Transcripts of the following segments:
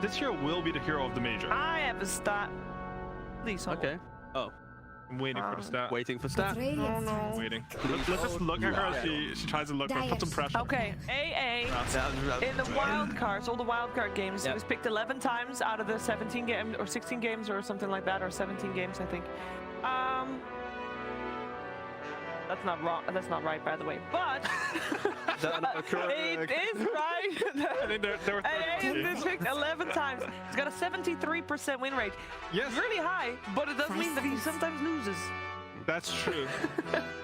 This hero will be the hero of the major. I have a stat. Please hold. Okay. Oh, I'm waiting for the stat. waiting for stat. I'm waiting. Let's just look at her as she tries to look for put some pressure. Okay, AA in the wild cards, all the wild card games, it was picked 11 times out of the 17 games or 16 games or something like that, or 17 games, I think. That's not wrong. That's not right, by the way. But it is right. I think there were AA has been picked 11 times. He's got a 73% win rate. Yes. It's really high, but it does mean that he sometimes loses. That's true.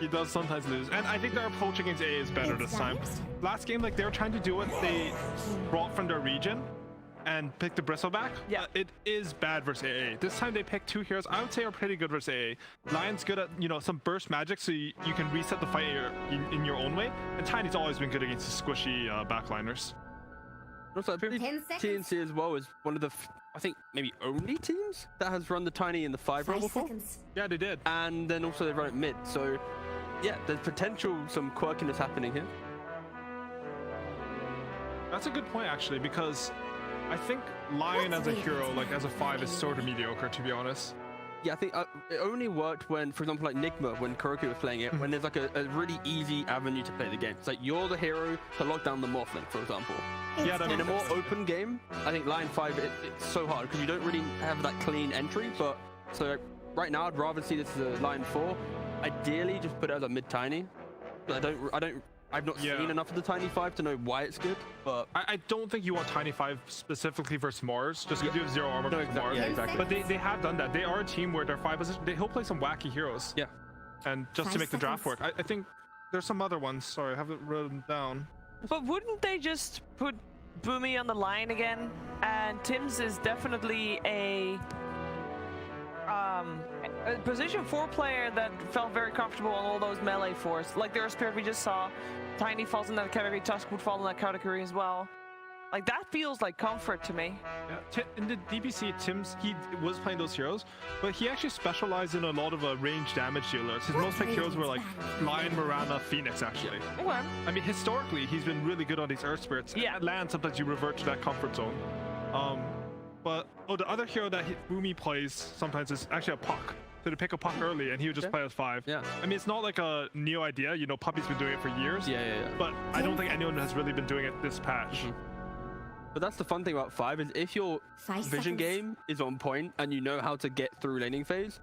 He does sometimes lose. And I think their approach against AA is better this time. Last game, like, they were trying to do what they brought from their region and pick the Bristleback. Yeah. It is bad versus AA. This time they picked two heroes I would say are pretty good versus AA. Lion's good at, you know, some burst magic, so you can reset the fight in your own way. And Tiny's always been good against the squishy backliners. Also, I believe TNC as well is one of the, I think, maybe only teams that has run the Tiny in the 5 role before. Yeah, they did. And then also they run it mid. So, yeah, there's potential some quirkiness happening here. That's a good point, actually, because I think Lion as a hero, like as a 5, is sort of mediocre, to be honest. Yeah, I think it only worked when, for example, like Nigma, when Kuroki was playing it, when there's like a really easy avenue to play the game. It's like you're the hero to lock down the Morphling, for example. Yeah, in a more open game, I think Lion 5, it's so hard because you don't really have that clean entry. But so right now, I'd rather see this as a Lion 4. Ideally, just put it as a mid Tiny. But I've not seen enough of the Tiny 5 to know why it's good, but I don't think you want Tiny 5 specifically versus Mars, just because you have 0 armor versus Mars. Yeah, exactly. But they have done that. They are a team where their 5 position, he'll play some wacky heroes. Yeah. And just to make the draft work. I think there's some other ones. Sorry, I haven't written down. But wouldn't they just put Boomy on the line again? And Tim's is definitely a position 4 player that felt very comfortable on all those melee fours. Like their Spirit we just saw. Tiny falls in that category, Tusk would fall in that category as well. Like that feels like comfort to me. Yeah, in the DBC, he was playing those heroes, but he actually specialized in a lot of range damage dealers. His most picked heroes were like Lion, Mirana, Phoenix, actually. Okay. I mean, historically, he's been really good on these Earth Spirits. Yeah. At land, sometimes you revert to that comfort zone. But the other hero that Boomy plays sometimes is actually a Puck. So to pick a Puck early, and he would just play as 5. Yeah. I mean, it's not like a new idea. You know, Puppy's been doing it for years. Yeah. But I don't think anyone has really been doing it this patch. But that's the fun thing about 5 is if your vision game is on point and you know how to get through laning phase,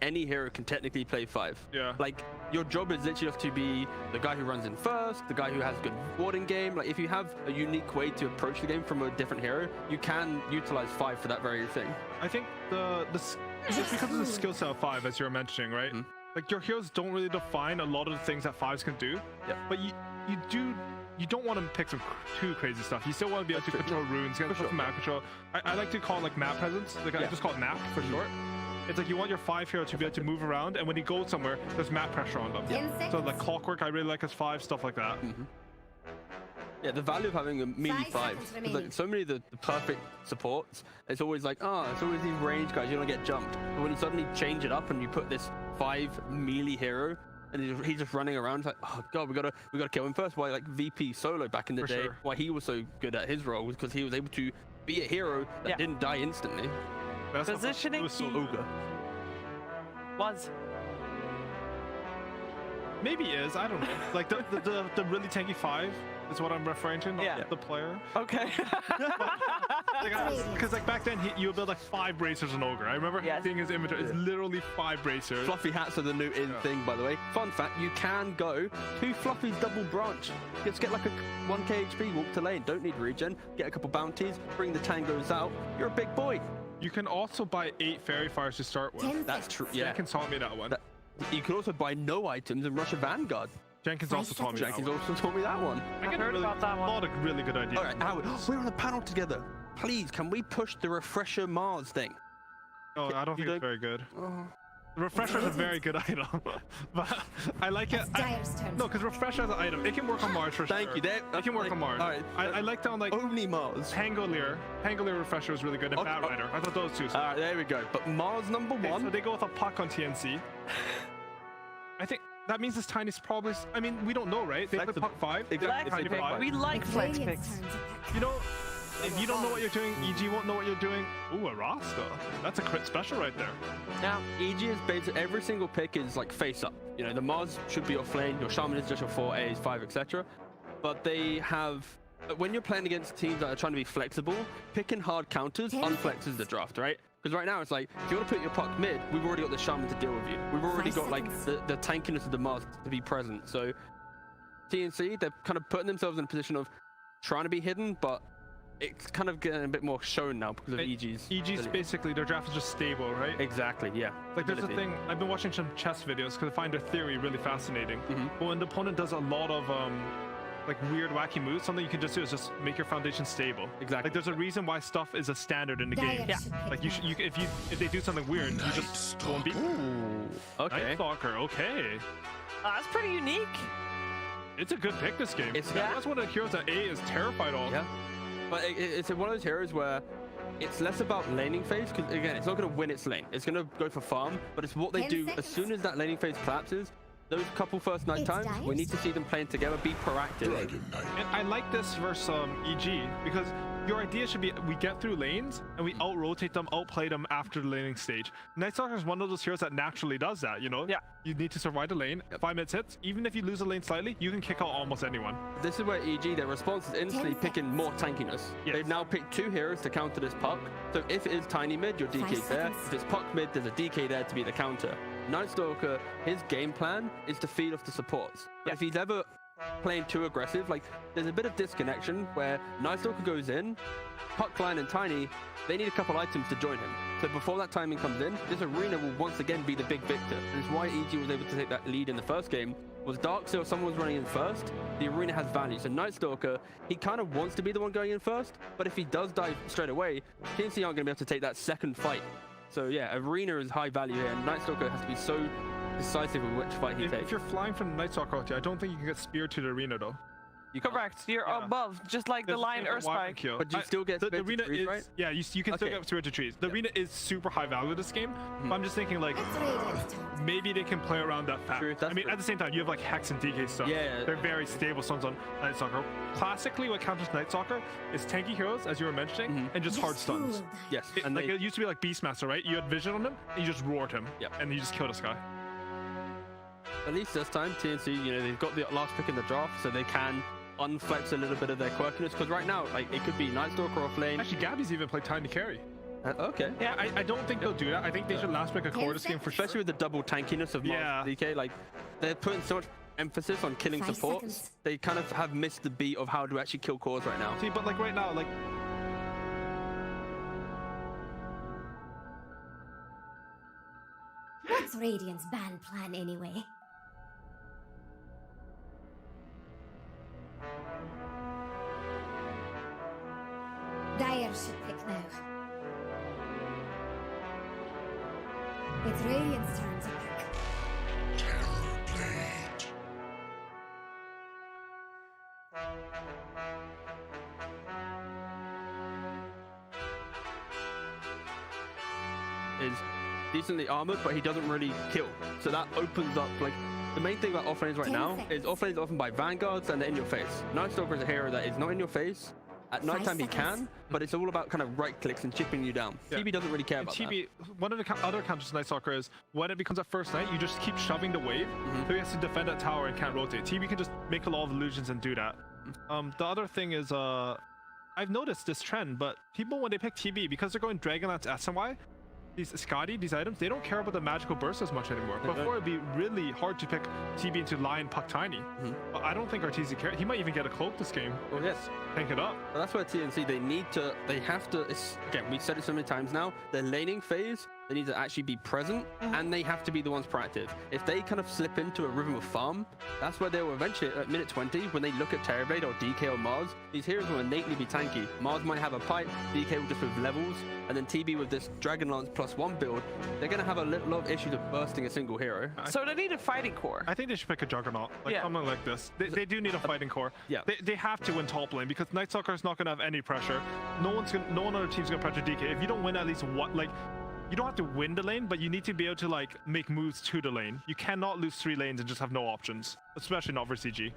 any hero can technically play 5. Yeah. Like your job is literally just to be the guy who runs in first, the guy who has good warding game. Like if you have a unique way to approach the game from a different hero, you can utilize 5 for that very thing. I think it's because of the skill set of 5, as you were mentioning, right? Like your heroes don't really define a lot of the things that 5s can do. Yeah. But you don't want to pick some too crazy stuff. You still want to be able to control runes, get some map control. I like to call it like map presence. Like I just call it map for short. It's like you want your 5 hero to be able to move around, and when he goes somewhere, there's map pressure on them. So like Clockwork, I really like as 5, stuff like that. Yeah, the value of having a melee 5. Like, so many of the perfect supports, it's always like, it's always these range guys, you don't get jumped. But when you suddenly change it up and you put this 5 melee hero, and he's just running around, it's like, oh god, we gotta kill him first. Why, like VP Solo back in the day, why he was so good at his role was because he was able to be a hero that didn't die instantly. That's positioning so ogre. Was. Maybe is, I don't know. Like the really tanky 5 is what I'm referring to, not the player. Okay. Because like back then you would build like 5 bracers on Ogre. I remember seeing his inventory. It's literally 5 bracers. Fluffy hats are the new in thing, by the way. Fun fact, you can go to Fluffy's double branch. Just get like a 1k HP, walk to lane, don't need regen, get a couple bounties, bring the tangos out. You're a big boy. You can also buy 8 Fairy Fires to start with. That's true. Yeah. Jenkins taught me that one. You can also buy no items and rush a Vanguard. Jenkins also taught me that one. also taught me that one. I heard about that one. A lot of really good ideas. All right, Howard, we're on a panel together. Please, can we push the Refresher Mars thing? Oh, I don't think it's very good. The Refresher is a very good item, but I like it. No, because Refresher as an item, it can work on Mars for sure. Thank you. It can work on Mars. All right. I like down like only Mars. Pangolier Refresher was really good, and Bat Rider. I thought those two. All right, there we go. But Mars number 1. So they go with a Puck on TNC. I think that means this Tiny's probably. I mean, we don't know, right? They put Puck 5. Exactly. We like flex picks. You know, If you don't know what you're doing, EG won't know what you're doing. Ooh, a Rasta. That's a crit special right there. Now, EG is basically every single pick is like face up. You know, the Mars should be off lane, your Shaman is just your 4 A's, 5, etc. But they have, when you're playing against teams that are trying to be flexible, picking hard counters unflexes the draft, right? Because right now it's like, if you want to put your puck mid, we've already got the Shaman to deal with you. We've already got like the tankiness of the Mars to be present. So TNC, they're kind of putting themselves in a position of trying to be hidden, but it's kind of getting a bit more shown now because of EG's. EG's basically, their draft is just stable, right? Exactly, yeah. Like there's a thing, I've been watching some chess videos because I find their theory really fascinating. But when the opponent does a lot of like weird wacky moves, something you can just do is just make your foundation stable. Exactly. Like there's a reason why stuff is a standard in the game. Yeah. Like if they do something weird, you just go and beat. Ooh, okay. Night Stalker, okay. That's pretty unique. It's a good pick this game. That's one of the heroes that A is terrified of. Yeah. But it's one of those heroes where it's less about laning phase, because again, it's not going to win its lane. It's going to go for farm, but it's what they do as soon as that laning phase collapses. Those couple first night times, we need to see them playing together, be proactive. And I like this versus EG because your idea should be we get through lanes and we out-rotate them, outplay them after the laning stage. Night Stalker is one of those heroes that naturally does that, you know? Yeah. You need to survive the lane. 5 minutes hits. Even if you lose a lane slightly, you can kick out almost anyone. This is where EG, their response is instantly picking more tankiness. Yes. They've now picked 2 heroes to counter this puck. So if it is tiny mid, your DK is there. If it's puck mid, there's a DK there to be the counter. Night Stalker, his game plan is to feed off the supports. But if he's ever playing too aggressive, like there's a bit of disconnection where Night Stalker goes in, puck line and tiny, they need a couple items to join him. So before that timing comes in, this arena will once again be the big victor. And it's why EG was able to take that lead in the first game. Was Dark, so if someone was running in first, the arena has value. So Night Stalker, he kind of wants to be the one going in first, but if he does die straight away, TNC aren't going to be able to take that second fight. So yeah, arena is high value here, and Night Stalker has to be so decisive with which fight he takes. If you're flying from Night Stalker out here, I don't think you can get speared to the arena though. You Correct. You're above, just like the line Earth Spike. But you still get the arena trees, is right? yeah. You can still get speared to trees. The arena is super high value this game. But I'm just thinking like maybe they can play around that fact. I mean, at the same time, you have like Hex and DK stuff. Yeah. They're very stable sons on Night Stalker. Classically, what counters Night Stalker is tanky heroes, as you were mentioning, and just hard stuns. Yes. And like it used to be like Beastmaster, right? You had vision on him, and you just roared him, and you just killed this guy. At least this time, TNC, you know, they've got the last pick in the draft, so they can unflex a little bit of their quirkiness. Because right now, like, it could be Night Stalker off lane. Actually, Gabbi's even played Tiny Carry. Okay. Yeah, I don't think they'll do that. I think they should last pick a core this game for sure. Especially with the double tankiness of DK. Like, they're putting so much emphasis on killing supports. They kind of have missed the beat of how to actually kill cores right now. See, but like right now, like... What's Radiant's ban plan anyway? Dire should pick now. It's Radiant's turn to pick. Terror Blade. Is decently armored, but he doesn't really kill. So that opens up, like, the main thing about offlanes right now is offlanes often by vanguards and they're in your face. Night Stalker is a hero that is not in your face. At nighttime he can, but it's all about kind of right clicks and chipping you down. Yeah. TB doesn't really care about TB, one of the other counters to Night Stalker is when it becomes a first night, you just keep shoving the wave, so he has to defend that tower and can't rotate. TB can just make a lot of illusions and do that. The other thing is, I've noticed this trend, but people when they pick TB, because they're going Dragonlance SMY, these Scotty, these items, they don't care about the magical burst as much anymore. Before it'd be really hard to pick TB into Lion Puck Tiny. But I don't think RTZ cares. He might even get a cloak this game. Well, yes. Tank it up. But that's where TNC, they have to, again, we've said it so many times now, their laning phase, they need to actually be present, and they have to be the ones proactive. If they kind of slip into a rhythm of farm, that's where they will eventually, at minute 20, when they look at Terrorblade or DK or Mars, these heroes will innately be tanky. Mars might have a pipe, DK will just with levels, and then TB with this Dragonlance +1 build, they're going to have a lot of issues of bursting a single hero. So they need a fighting core. I think they should pick a Juggernaut, like something like this. They do need a fighting core. Yeah. They have to win top lane because Night Stalker is not going to have any pressure. No one on the team's going to pressure DK. If you don't win at least one, like, you don't have to win the lane, but you need to be able to like make moves to the lane. You cannot lose 3 lanes and just have no options, especially not for CG.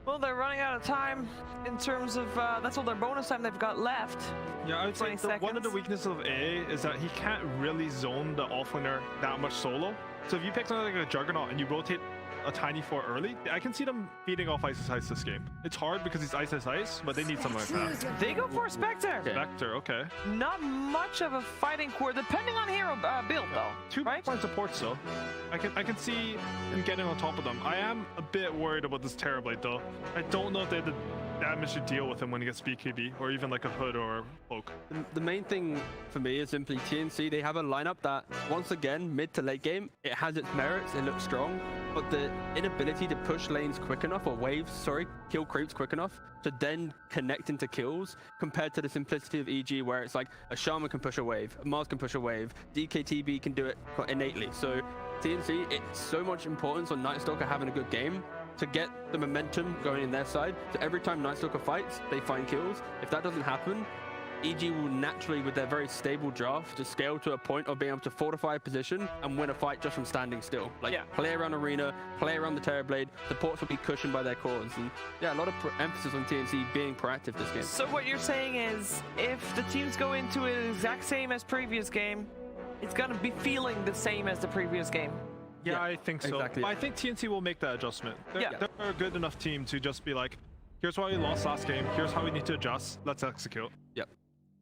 Well, they're running out of time in terms of that's all their bonus time they've got left. Yeah, I would say 20 one of the seconds. weaknesses of A is that he can't really zone the offlaner that much solo. So if you pick something like a Juggernaut and you rotate a Tiny 4 early, I can see them feeding off Ice this game. It's hard because he's Ice, but they need something like that. They go for a Spectre. Vector, okay. Not much of a fighting core, depending on hero build though. 2 right? point supports though. I can see him getting on top of them. I am a bit worried about this Terrorblade though. I don't know if they have the damage to deal with him when he gets BKB or even like a Hood or a Poke. The main thing for me is simply TNC. They have a lineup that, once again, mid to late game, it has its merits, it looks strong, but the inability to push lanes quick enough, or waves, sorry, kill creeps quick enough, to then connect into kills, compared to the simplicity of EG, where it's like a Shaman can push a wave, a Mars can push a wave, DKTB can do it quite innately. So TNC, it's so much importance on Night Stalker having a good game to get the momentum going in their side. So every time Night Stalker fights, they find kills. If that doesn't happen, EG will naturally, with their very stable draft, just scale to a point of being able to fortify a position and win a fight just from standing still. Like, play around arena, play around the Terrorblade, supports will be cushioned by their cores. And yeah, a lot of emphasis on TNC being proactive this game. So what you're saying is, if the teams go into it exact same as previous game, it's gonna be feeling the same as the previous game. Yeah, I think so. Exactly. But I think TNC will make that adjustment. They're a good enough team to just be like, here's why we lost last game, here's how we need to adjust, let's execute. Yep.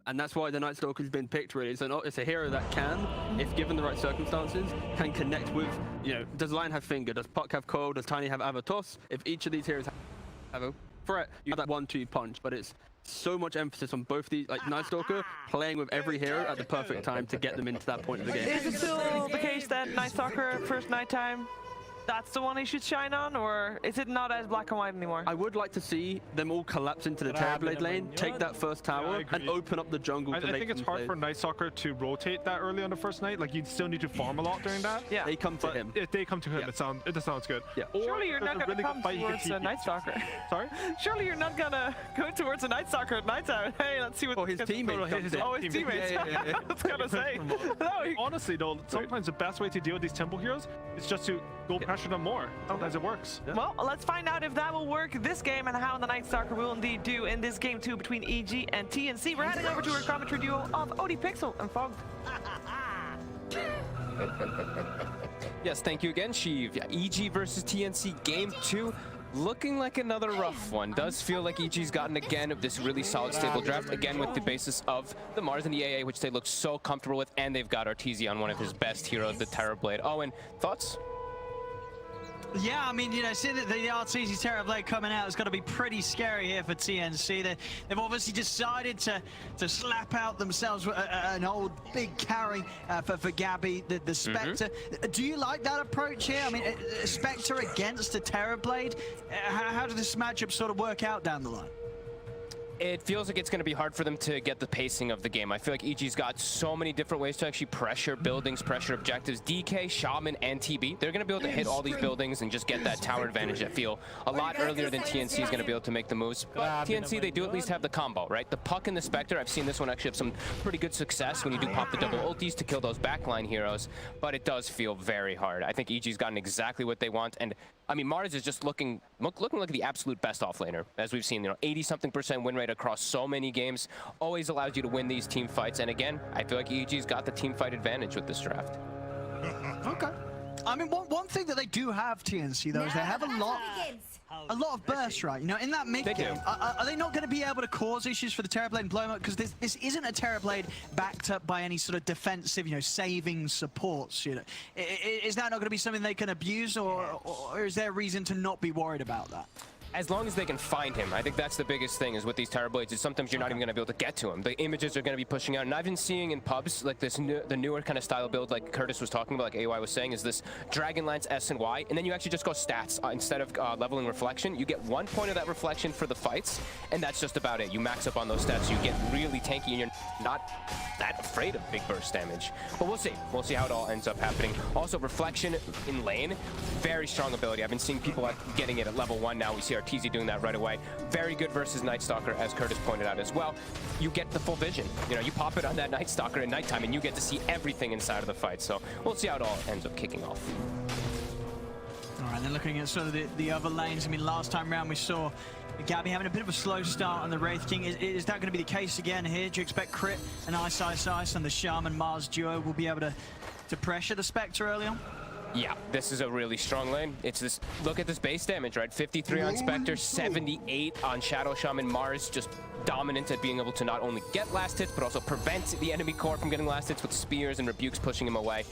And that's why the Night Stalker's been picked, really. It's a hero that can, if given the right circumstances, can connect with, you know, does Lion have Finger? Does Puck have Coil? Does Tiny have Avatos? If each of these heroes have a threat, you have that 1-2 punch. But it's so much emphasis on both these, like Night Stalker playing with every hero at the perfect time to get them into that point of the game. Is it still the case that Night Stalker first nighttime, that's the one he should shine on, or is it not as black and white anymore? I would like to see them all collapse into the Terrorblade lane, take that first tower, and open up the jungle. I think it's hard for Night Stalker to rotate that early on the first night. Like, you'd still need to farm a lot during that. Yeah, they come to him. If they come to him, it sounds good. Yeah. Surely you're not going to come towards a Night Stalker. Sorry? Surely you're not going to go towards a Night Stalker at nighttime. Hey, let's see what... Oh, his teammates. His teammates. Yeah. I was going to say. Honestly, though, sometimes the best way to deal with these temple heroes is just to go pressure them more. Sometimes it works. Yeah. Well, let's find out if that will work this game and how the Night Stalker will indeed do in this game 2 between EG and TNC. We're heading over to our commentary duo of ODPixel and Fogged. Yes, thank you again, Sheev. Yeah, EG versus TNC game 2. Looking like another rough one. Does feel like EG's gotten again of this really solid stable draft, again with the basis of the Mars and the AA, which they look so comfortable with, and they've got RTZ on one of his best heroes, the Terrorblade. Owen, thoughts? Yeah, I mean, you know, seeing that the RTZ Terrorblade coming out is going to be pretty scary here for TNC. They've obviously decided to slap out themselves an old big carry for Gabbi, the Spectre. Do you like that approach here? I mean, Spectre against the Terrorblade? How does this matchup sort of work out down the line? It feels like it's going to be hard for them to get the pacing of the game. I feel like EG's got so many different ways to actually pressure buildings, pressure objectives. DK, Shaman, and TB, they're going to be able to hit all these buildings and just get that tower advantage, I feel, a lot earlier than TNC is going to be able to make the moves. But TNC, they do at least have the combo, right? The Puck and the Spectre, I've seen this one actually have some pretty good success when you do pop the double ultis to kill those backline heroes, but it does feel very hard. I think EG's gotten exactly what they want, and I mean, Mars is just looking like the absolute best offlaner, as we've seen, 80-something% win rate across so many games, always allows you to win these team fights. And again, I feel like EG's got the team fight advantage with this draft. Okay. I mean, one thing that they do have, TNC, though, is they have a lot of burst, right? You know, in that mid game, are they not going to be able to cause issues for the Terrorblade and blow them up? Because this isn't a Terrorblade backed up by any sort of defensive, saving supports. Is that not going to be something they can abuse, or is there a reason to not be worried about that? As long as they can find him. I think that's the biggest thing is with these Terrorblades is sometimes you're not even going to be able to get to him. The images are going to be pushing out. And I've been seeing in pubs, like the newer kind of style build, like Curtis was talking about, like AY was saying, is this Dragonlance S and Y. And then you actually just go stats. Instead of leveling reflection, you get 1 point of that reflection for the fights. And that's just about it. You max up on those stats. You get really tanky and you're not that afraid of big burst damage. But we'll see. We'll see how it all ends up happening. Also, reflection in lane, very strong ability. I've been seeing people getting it at level 1 now. We see RTZ doing that right away. Very good versus Night Stalker, as Curtis pointed out as well. You get the full vision. You pop it on that Night Stalker at nighttime and you get to see everything inside of the fight. So we'll see how it all ends up kicking off. All All right, then looking at sort of the other lanes. I mean, last time round we saw Gabbi having a bit of a slow start on the Wraith King. Is that going to be the case again here? Do you expect Crit and Ice and the Shaman Mars duo will be able to pressure the Spectre early on? Yeah, this is a really strong lane. It's this, look at this base damage, right? 53 on Spectre, 78 on Shadow Shaman. Mars just dominant at being able to not only get last hits, but also prevent the enemy core from getting last hits with spears and rebukes pushing him away.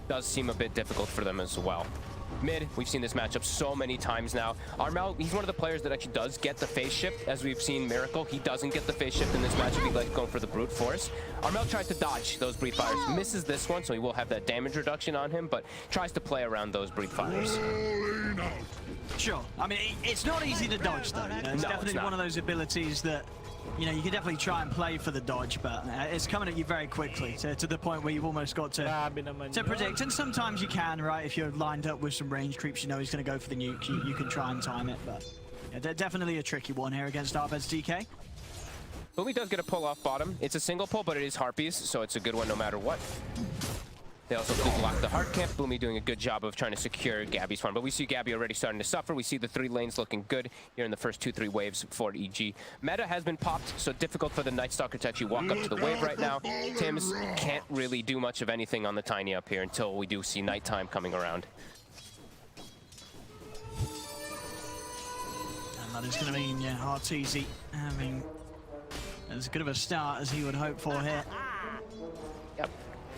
Does seem a bit difficult for them as well. Mid, we've seen this matchup so many times now. Armel, he's one of the players that actually does get the phase shift, as we've seen Miracle. He doesn't get the phase shift in this matchup. He likes going for the brute force. Armel tries to dodge those breed fires, misses this one, so he will have that damage reduction on him, but tries to play around those breed fires. Sure. I mean, it's not easy to dodge, though. You know? It's definitely one of those abilities that, you know, you can definitely try and play for the dodge, but it's coming at you very quickly to the point where you've almost got to predict. And sometimes you can, right? If you're lined up with some range creeps, you know he's going to go for the nuke. You can try and time it, but yeah, definitely a tricky one here against Arbed's DK. Boomy does get a pull off bottom. It's a single pull, but it is Harpies, so it's a good one no matter what. They also do block the hard camp. Boomy doing a good job of trying to secure Gabbi's farm, but we see Gabbi already starting to suffer. We see the 3 lanes looking good here in the first 2-3 waves for EG. Meta has been popped, so difficult for the Night Stalker to actually walk up to the wave right now. Tims can't really do much of anything on the Tiny up here until we do see nighttime coming around. And that is going to mean, yeah, RTZ having as good of a start as he would hope for here. Yep.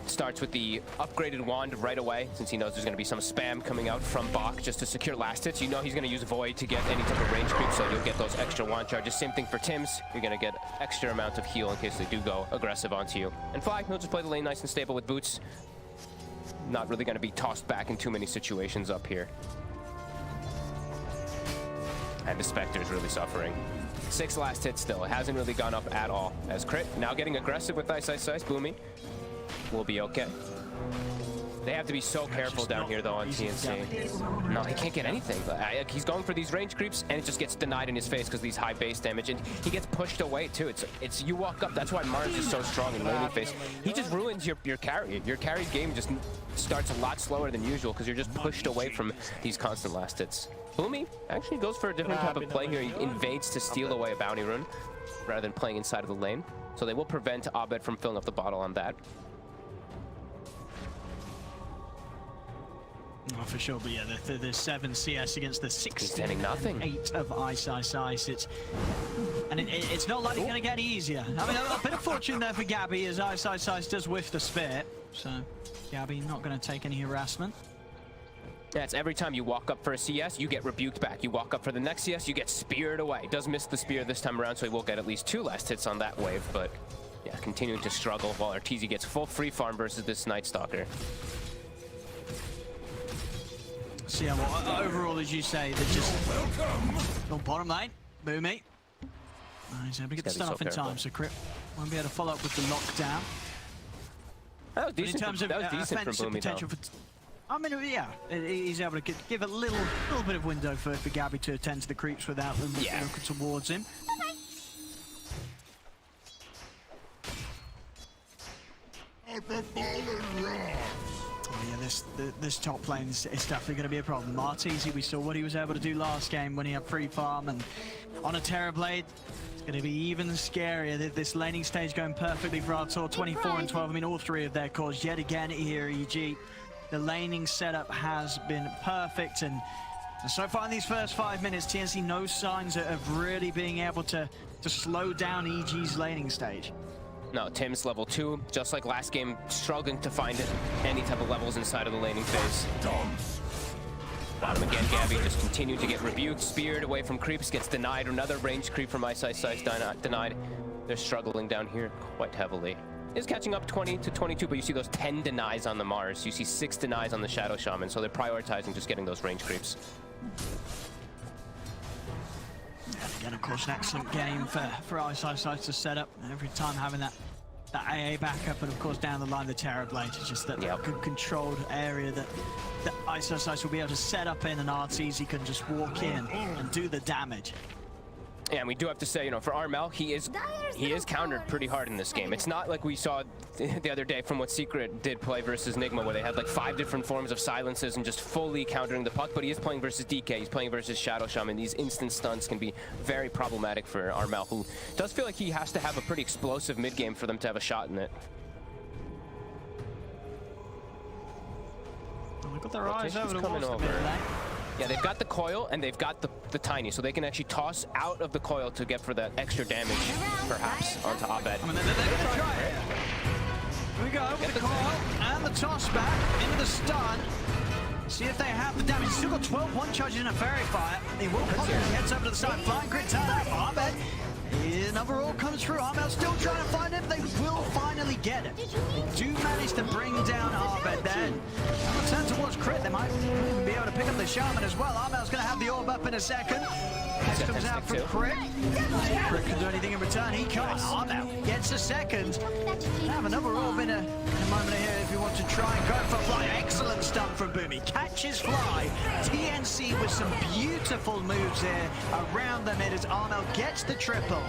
Starts with the upgraded wand right away, since he knows there's going to be some spam coming out from Bach just to secure last hits. You know he's going to use Void to get any type of range creep, so you'll get those extra wand charges. Same thing for Tims. You're going to get extra amount of heal in case they do go aggressive onto you. And Fly, he'll just play the lane nice and stable with boots. Not really going to be tossed back in too many situations up here. And the Spectre is really suffering. 6 last hits still. It hasn't really gone up at all. As Crit now getting aggressive with Ice. Boomy will be okay. They have to be so careful down here though on TNC. No, he can't get anything. He's going for these range creeps and it just gets denied in his face because these high base damage, and he gets pushed away too. It's you walk up. That's why Mars is so strong in laning phase. He just ruins your carry. Your carry game just starts a lot slower than usual because you're just pushed away from these constant last hits. Boomy actually goes for a different type of play here. He invades to steal away a bounty rune rather than playing inside of the lane. So they will prevent Abed from filling up the bottle on that. Oh, for sure, but yeah, the 7 CS against the 16 nothing. 8 of Ice. It's not likely going to get any easier. I mean, a bit of fortune there for Gabbi as Ice does whiff the spear. So Gabbi not going to take any harassment. Yeah, it's every time you walk up for a CS, you get rebuked back. You walk up for the next CS, you get speared away. Does miss the spear this time around, so he will get at least 2 last hits on that wave, but yeah, continuing to struggle while RTZ gets full free farm versus this Night Stalker. So yeah, well, overall, as you say, they're just on bottom lane. Boomy. He's able to get the stun off in time, so Crit won't be able to follow up with the lockdown. That was decent. In terms of offensive from Boomy, potential for, I mean, yeah, he's able to give a little bit of window for Gabbi to attend to the creeps without them looking towards him. Oh yeah, this top lane is definitely going to be a problem. RTZ, we saw what he was able to do last game when he had free farm, and on a Terrorblade, it's going to be even scarier. This laning stage going perfectly for our tour, 24 and 12. I mean, all 3 of their cores yet again here, EG. The laning setup has been perfect, and so far in these first 5 minutes, TNC no signs of really being able to slow down EG's laning stage. No, Tim's level 2, just like last game, struggling to find any type of levels inside of the laning phase. Bottom again, Gabbi just continued to get rebuked, speared away from creeps, gets denied. Another range creep from Ice denied. They're struggling down here quite heavily. Is catching up 20 to 22, but you see those 10 denies on the Mars. You see 6 denies on the Shadow Shaman, so they're prioritizing just getting those range creeps. And again, of course, an excellent game for Ice to set up. Every time having that AA backup, and of course down the line the Terrorblade is just that good controlled area that Ice will be able to set up in, and RTZ can just walk in and do the damage. Yeah, and we do have to say, you know, for Armel, he is countered pretty hard in this game. It's not like we saw the other day from what Secret did play versus Nigma, where they had like 5 different forms of silences and just fully countering the puck, but he is playing versus DK, he's playing versus Shadow Shaman. These instant stunts can be very problematic for Armel, who does feel like he has to have a pretty explosive mid-game for them to have a shot in it. Look at their eyes over the coming walls. over. Yeah, they've got the coil and they've got the tiny, so they can actually toss out of the coil to get for that extra damage, perhaps, onto Abed. I mean, they're gonna try it. Here we go with the coil and the toss back into the stun. See if they have the damage. He's still got 12 one charges in a fairy fire. He will pop it. He heads over to the side. Flying grid turn up. Abed. Another all comes through. Armel still trying to find it. They will finally get it. They do manage to bring down Abed there. On turn towards Crit, they might be able to pick up the Shaman as well. Armel's going to have the orb up in a second. Next comes out from Crit. Crit can do anything in return. He can't. Armel gets a second. Have another orb in a moment here if you want to try and go for Fly. Excellent stunt from Boomy. Catches Fly. TNC with some beautiful moves here around the mid as Armel gets the triple.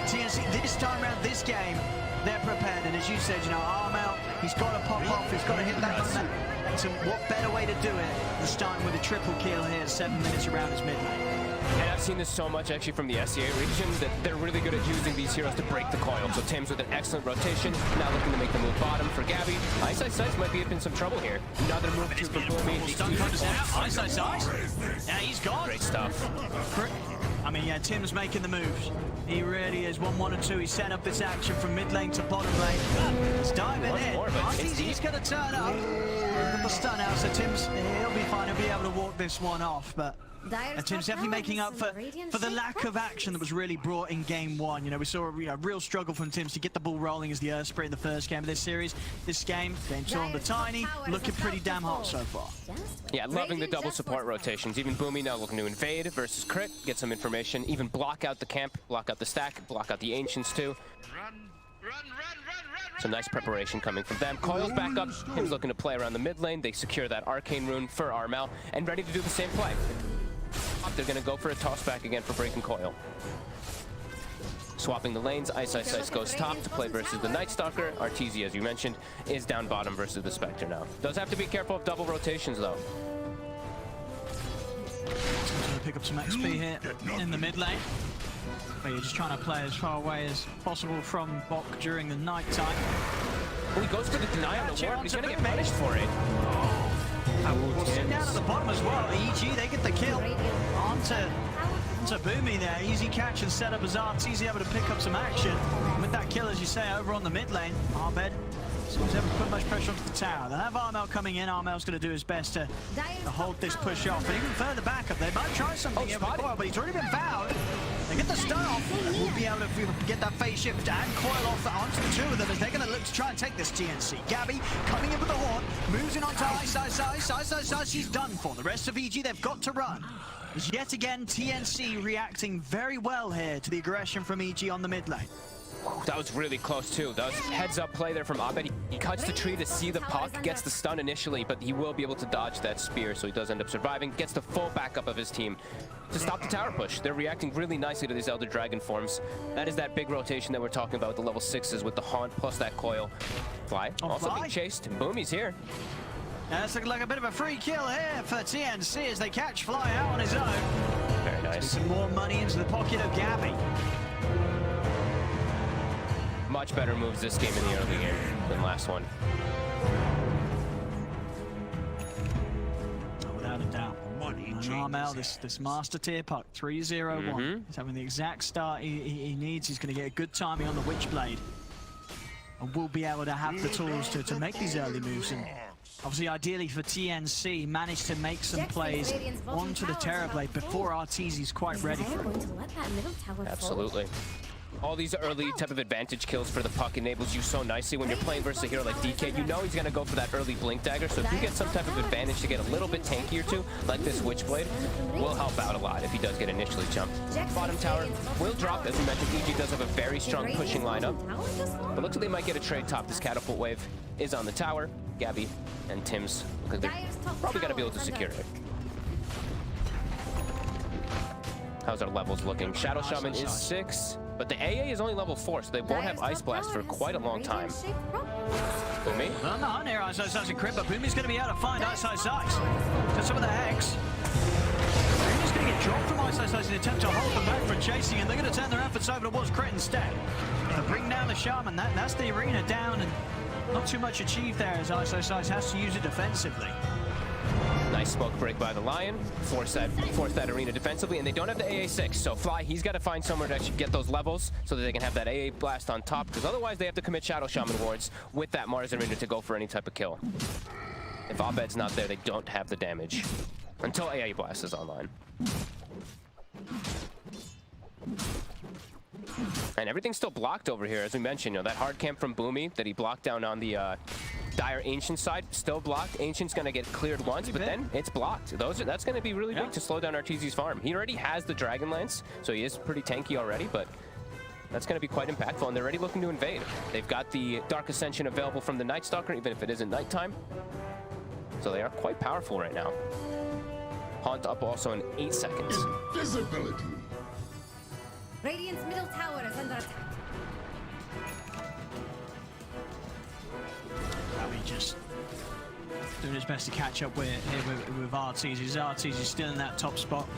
TNC this time around, this game, they're prepared. And as you said, you know, Armel, he's got to pop off. He's got to hit that button. So what better way to do it than starting with a triple kill here, 7 minutes around his mid lane. And I've seen this so much actually from the SEA region that they're really good at using these heroes to break the coil. So Tim's with an excellent rotation, now looking to make the move bottom for Gabbi. Ice Ice Ice might be in some trouble here. Another move to Boomy. Stun comes out. Ice Ice Ice. Yeah, he's gone. Great stuff. I mean, yeah, Tim's making the moves. He really is. 1, 1, and 2. He's set up this action from mid lane to bottom lane. He's diving in. RTZ's going to turn up. The stun out, so Tim's, he'll be fine. He'll be able to walk this one off, but Tim's definitely making up for the lack of action that was really brought in game 1. You know, we saw a real struggle from Tim's to get the ball rolling as the Earth Spirit in the first game of this series. This game 2 on the Tiny, looking pretty damn hot so far. Yeah, loving the double support rotations. Even Boomy now looking to invade versus Crit, get some information, even block out the camp, block out the stack, block out the Ancients too. Some nice preparation coming from them. Coil's back up, Tim's looking to play around the mid lane. They secure that Arcane Rune for Armel and ready to do the same play. They're going to go for a toss back again for breaking coil. Swapping the lanes, Ice Ice Ice goes top to play versus the Night Stalker. RTZ, as you mentioned, is down bottom versus the Spectre now. Does have to be careful of double rotations though. He's going to pick up some XP here in the mid lane. But you're just trying to play as far away as possible from Bok during the night time. Oh, he goes for the deny on the ward, he's going to get punished for it. We'll sit down at the bottom as well. EG, they get the kill onto Boomy there. Easy catch and set up as RTZ able to pick up some action. And with that kill, as you say, over on the mid lane, Abed seems able to put much pressure onto the tower. They'll have Armel coming in. Armel's going to do his best to hold this push off. But even further back up, they might try something here with Coil, but he's already been fouled. They get the stun off. We'll be able to get that phase shift and Coil off onto the 2 of them as they're going to look to try and take this TNC. Gabbi coming in with the horn, moves in onto Ice Ice Ice. Ice Ice Ice, she's done for. The rest of EG, they've got to run. Yet again, TNC reacting very well here to the aggression from EG on the mid lane. That was really close too. That was heads up play there from Abed. He cuts the tree to see the puck, gets the stun initially, but he will be able to dodge that spear, so he does end up surviving. Gets the full backup of his team to stop the tower push. They're reacting really nicely to these Elder Dragon forms. That is that big rotation that we're talking about with the level 6s with the Haunt plus that coil. Fly also being chased. Boomy's here. That's looking like a bit of a free kill here for TNC as they catch Fly out on his own. Very nice. Some more money into the pocket of Gabbi. Much better moves this game in the early game than last one. Without a doubt. And Armel, this master tier puck, 3-0-1. He's having the exact start he needs. He's going to get a good timing on the Witchblade. And will be able to have the tools to make these early moves. And obviously, ideally for TNC, managed to make some plays onto the Terrorblade before RTZ's quite ready for it. Absolutely. All these early type of advantage kills for the puck enables you so nicely when you're playing versus a hero like DK. You know he's going to go for that early Blink Dagger, so if you get some type of advantage to get a little bit tankier too, like this Witchblade, will help out a lot if he does get initially jumped. Bottom tower will drop, as we mentioned. EG does have a very strong pushing lineup, but looks like they might get a trade top. This Catapult Wave is on the tower. Gabbi and Tim's look like they're probably going to be able to secure it. How's our levels looking? Shadow Shaman is 6, but the AA is only level 4, so they won't have Ice Blast for quite a long time. Boomy? Well, no, near Ice Ice and Crit, but Boomy's going to be able to find Ice Ice Ice. Just some of the Hex. Boomy's going to get dropped from Ice Ice Ice in an attempt to hold them back from chasing, and they're going to turn their efforts over towards Crit instead. To bring down the Shaman, that's the arena down, and not too much achieved there as Ice Ice Ice has to use it defensively. Nice smoke break by the Lion, force that arena defensively, and they don't have the AA6, so Fly, he's got to find somewhere to actually get those levels so that they can have that AA blast on top, because otherwise they have to commit Shadow Shaman wards with that Mars arena to go for any type of kill. If Abed's not there, they don't have the damage until AA blast is online. And everything's still blocked over here, as we mentioned. You know, that hard camp from Boomy that he blocked down on the Dire Ancient side, still blocked. Ancient's going to get cleared once, but then it's blocked. That's going to be really big to slow down RTZ's farm. He already has the Dragon Lance, so he is pretty tanky already, but that's going to be quite impactful, and they're already looking to invade. They've got the Dark Ascension available from the Night Stalker, even if it isn't nighttime. So they are quite powerful right now. Haunt up also in 8 seconds. Invisibility. Radiant's middle tower is under attack. Gabbi just doing his best to catch up with RTZ. RTZ is still in that top spot.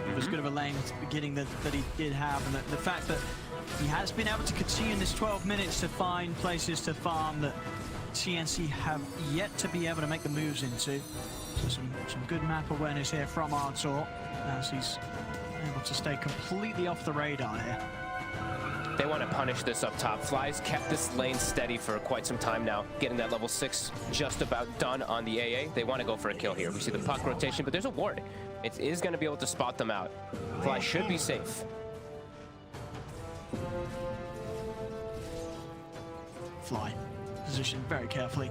It was good of a lane at the beginning that he did have, and the fact that he has been able to continue in this 12 minutes to find places to farm that TNC have yet to be able to make the moves into. So some good map awareness here from Artur as he's able to stay completely off the radar here. They want to punish this up top. Fly's kept this lane steady for quite some time now, getting that level 6 just about done on the AA. They want to go for a kill here. We see the puck rotation, but there's a ward. It is going to be able to spot them out. Fly should be safe. Fly positioned very carefully.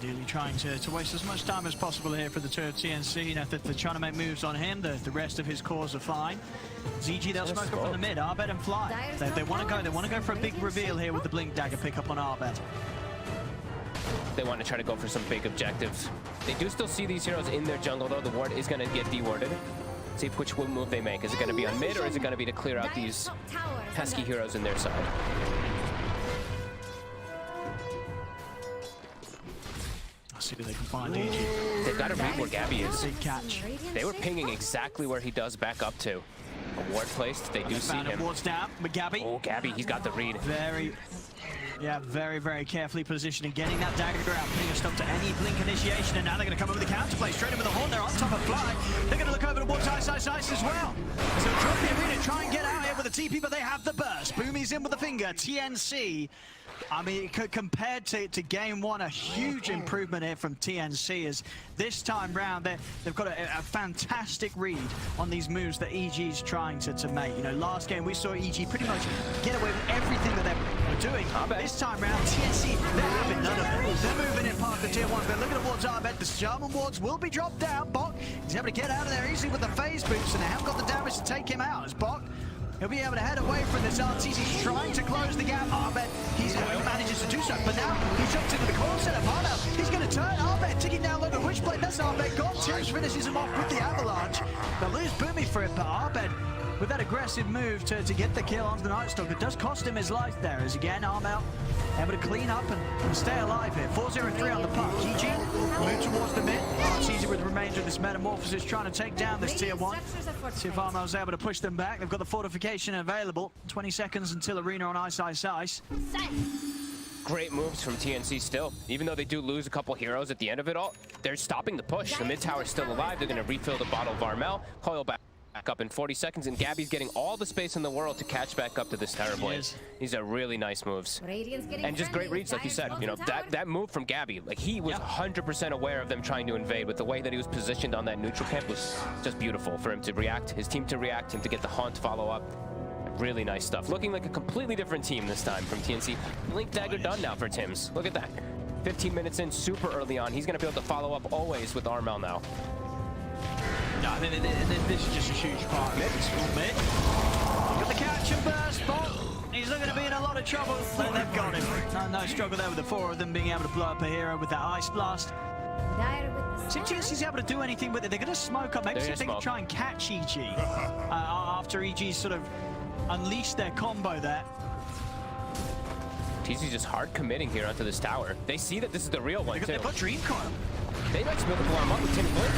Ideally trying to waste as much time as possible here for the TNC. You know, if they're trying to make moves on him, the rest of his cores are fine. ZG, they'll smoke up from the mid. Arbed and Fly. They want to go for a big reveal here with the Blink Dagger pickup on Arbed. They want to try to go for some big objectives. They do still see these heroes in their jungle, though. The ward is going to get dewarded. See which move they make. Is it going to be on mid, or is it going to be to clear out these pesky heroes in their side? See if they can find EG. They've got to read where Gabbi is. Big catch. They were pinging exactly where he does back up to. A ward placed. They do see him. Wards down, but Gabbi. Oh, Gabbi, he's got the read. Very carefully positioned and getting that dagger out, putting a stop to any blink initiation, and now they're going to come over the counterplay, straight in with the horn. They're on top of Fly. They're going to look over towards Ice as well. So drop the arena, try and get out here with the TP, but they have the burst. Boomy's in with the finger. TNC. I mean, compared to game one, a huge improvement here from TNC as this time round they've got a fantastic read on these moves that EG's trying to make. You know, last game we saw EG pretty much get away with everything that they were doing. This time round, TNC, they're having none of it. They're moving in past the tier 1, but looking towards Arbed. The Shaman wards will be dropped down. Bok, he's able to get out of there easily with the phase boost, and they haven't got the damage to take him out as Bok. He'll be able to head away from this RTZ. He's trying to close the gap. Arbed, he manages to do so, but now he jumps into the corner center. Parnell, he's going to turn. Arbed taking down Logan Witchblade. That's Arbed gone. Tims finishes him off with the avalanche. They'll lose Boomy for it, but Arbed, with that aggressive move to get the kill onto the Night Stalker, does cost him his life there, as again, Armel able to clean up and stay alive here. 4-0-3 on the puck. GG move towards the mid. RTZ with the remainder of this metamorphosis trying to take down this tier 1. See if Armel's able to push them back. They've got the fortification available. 20 seconds until arena on ice. Great moves from TNC still. Even though they do lose a couple heroes at the end of it all, they're stopping the push. The mid tower's still alive. They're going to refill the bottle of Armel. Coil back up in 40 seconds, and Gabbi's getting all the space in the world to catch back up to this Terror Blade. These are really nice moves. And just great reads, like you said. You know, that move from Gabbi, like he was 100% aware of them trying to invade, with the way that he was positioned on that neutral camp was just beautiful for him to react, his team to react, and to get the Haunt follow up. Really nice stuff. Looking like a completely different team this time from TNC. Blink Dagger done now for Tims. Look at that. 15 minutes in, super early on. He's going to be able to follow up always with Armel now. No, I mean, this is just a huge part of it. It's all mid. Got the catch and burst. Bot. He's looking to be in a lot of trouble. But they've got him. No struggle there with the 4 of them being able to blow up a hero with that Ice Blast. See if TNC's able to do anything with it. They're going to smoke up. Maybe see if they can try and catch EG after EG sort of unleashed their combo there. TNC's just hard committing here onto this tower. They see that this is the real one, too. They've got Dream Coil. They might be able to blow him up with Tin Blink.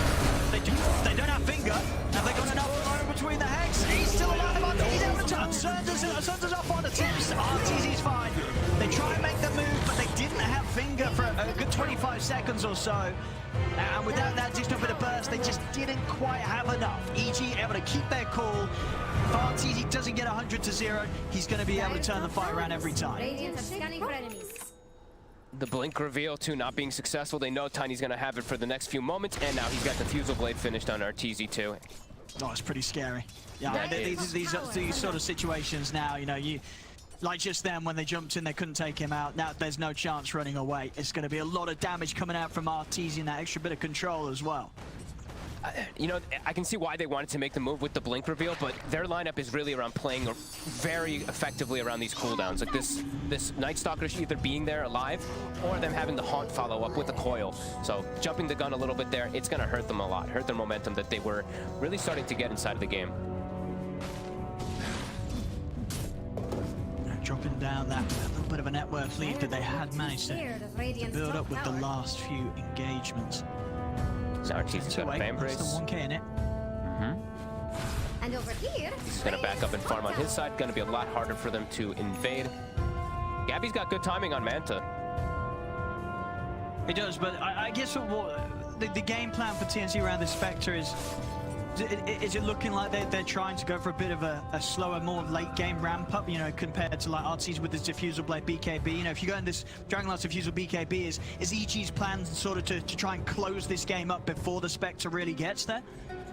They don't have Finger. Have they got enough flow between the Hex? He's still alive. He's able to turn. Sunders off on the tips. RTZ's fine. They try and make the move, but they didn't have Finger for a good 25 seconds or so. And without that just a bit of burst, they just didn't quite have enough. EG able to keep their cool. If RTZ doesn't get 100 to 0, he's going to be able to turn the fight around every time. Radiant are scanning for enemies. The blink reveal, too, not being successful. They know Tiny's going to have it for the next few moments, and now he's got the Fusel Blade finished on RTZ, too. Oh, it's pretty scary. Yeah, these sort of situations now, you know, like just then when they jumped in, they couldn't take him out. Now there's no chance running away. It's going to be a lot of damage coming out from RTZ and that extra bit of control as well. You know, I can see why they wanted to make the move with the blink reveal, but their lineup is really around playing very effectively around these cooldowns. Like this Night Stalker either being there alive or them having the haunt follow up with a coil. So jumping the gun a little bit there, it's going to hurt them a lot, hurt their momentum that they were really starting to get inside of the game. Dropping down that little bit of a net worth lead that they had managed to build up with the last few engagements. So RTZ's got a fan brace. That's the 1K in it. And over here, He's going to back up and farm on his side. Going to be a lot harder for them to invade. Gabbi's got good timing on Manta. It does, but I guess what the game plan for TNC around this Spectre is it looking like they're trying to go for a bit of a slower, more late game ramp up, you know, compared to like RTZ with this Diffusal Blade BKB. You know, if you go in this Dragonlance Diffusal BKB, is EG's plan sort of to try and close this game up before the Spectre really gets there?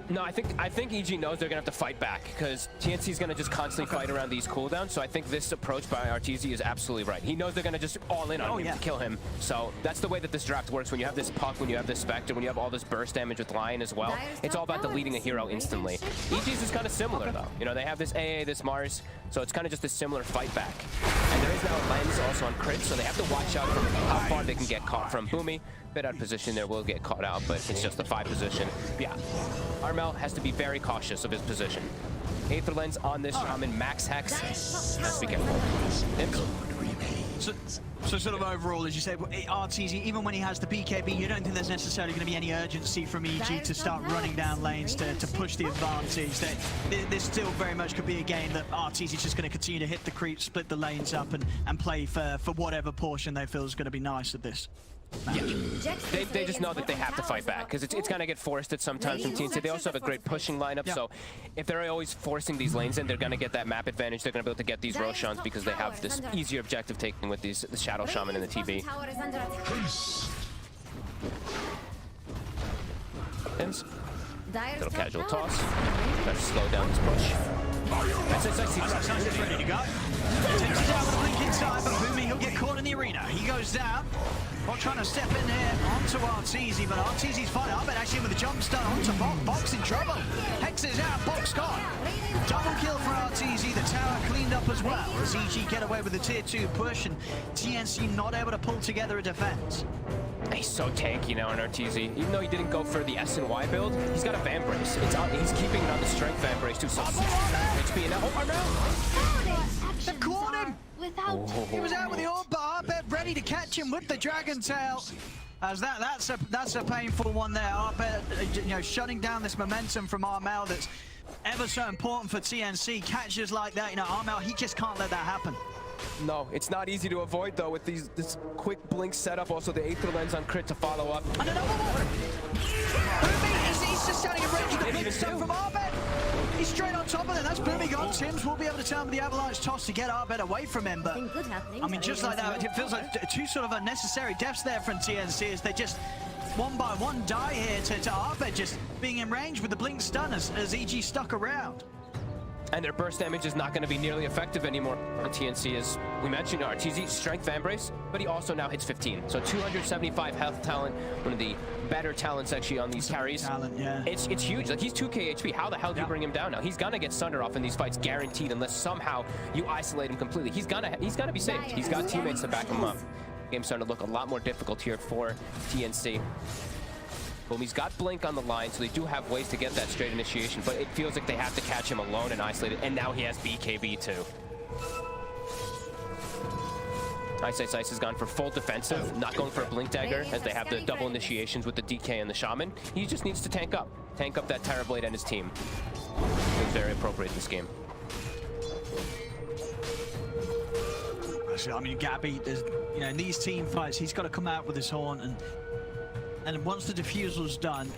No, I think EG knows they're gonna have to fight back because TNC's gonna just constantly fight around these cooldowns. So I think this approach by RTZ is absolutely right. He knows they're gonna just all in on him to kill him. So that's the way that this draft works. When you have this Puck, when you have this Spectre, when you have all this burst damage with Lion as well, it's all about deleting a hero instantly. EG's is kind of similar though. You know, they have this AA, this Mars, so it's kind of just a similar fight back. And there is now a lens also on crit, so they have to watch out from how far they can get caught from. Boomy, bit out of position there, will get caught out, but it's just a 5 position. Yeah, Armel has to be very cautious of his position. Aether Lens on this Shaman, max Hex, has to be careful. So sort of overall, as you say, RTZ, even when he has the BKB, you don't think there's necessarily going to be any urgency from EG to start running down lanes to push the advantage. This still very much could be a game that RTZ is just going to continue to hit the creep, split the lanes up, and play for whatever portion they feel is going to be nice at this. Yeah, they just know that they have to fight back because it's going to get forced at sometimes from TNC. They also have a great pushing lineup, so if they're always forcing these lanes in, they're going to get that map advantage. They're going to be able to get these Roshans because they have this easier objective taking with the Shadow Shaman and the TB. Hims. Little casual toss. Try to slow down this push. That's ready to go. Takes it down with a blink inside, but Boomy, he'll get caught in the arena. He goes down. While trying to step in here onto RTZ, but RTZ's fine. I bet actually with the jump stun onto Box. Box in trouble. Hex is out. Box gone. Double kill for RTZ. The tower cleaned up as well. As EG get away with the tier 2 push, and TNC not able to pull together a defense. He's so tanky now on RTZ. Even though he didn't go for the S and Y build, he's got a Van Brace. He's keeping it on the strength Van Brace too. So HP and now, they caught him! He was out with the orb, but Arbet ready to catch him with the Dragon Tail. As that's a painful one there. Arbet, you know, shutting down this momentum from Armel that's ever so important for TNC. Catches like that, you know, Armel, he just can't let that happen. No, it's not easy to avoid though with this quick blink setup. Also the Aether Lens on crit to follow up. And another one! He's just standing in range of the blink stun from Arbet. He's straight on top of it. That's Boomy gone. Tims will be able to turn with the avalanche toss to get Arbet away from him. But I mean, just like that, it feels like two sort of unnecessary deaths there from TNC as they just one by one die here to Arbet just being in range with the blink stun as EG stuck around. And their burst damage is not going to be nearly effective anymore on TNC, as we mentioned. RTZ strength Van Brace, but he also now hits 15. So 275 health talent, one of the better talents actually on these carries. Talent, yeah. It's huge. Like, he's 2k HP. How the hell do you bring him down now? He's gonna get Sunder off in these fights, guaranteed, unless somehow you isolate him completely. He's gonna be saved. He's got teammates to back him up. Game's starting to look a lot more difficult here for TNC. Boom, he's got Blink on the line, so they do have ways to get that straight initiation, but it feels like they have to catch him alone and isolated, and now he has BKB too. Ice has gone for full defensive, not going for a Blink Dagger, as they have the double initiations with the DK and the Shaman. He just needs to tank up that Terrorblade and his team. It's very appropriate this game. I mean, Gabbi, you know, in these team fights, he's got to come out with his horn, and once the diffusal's done,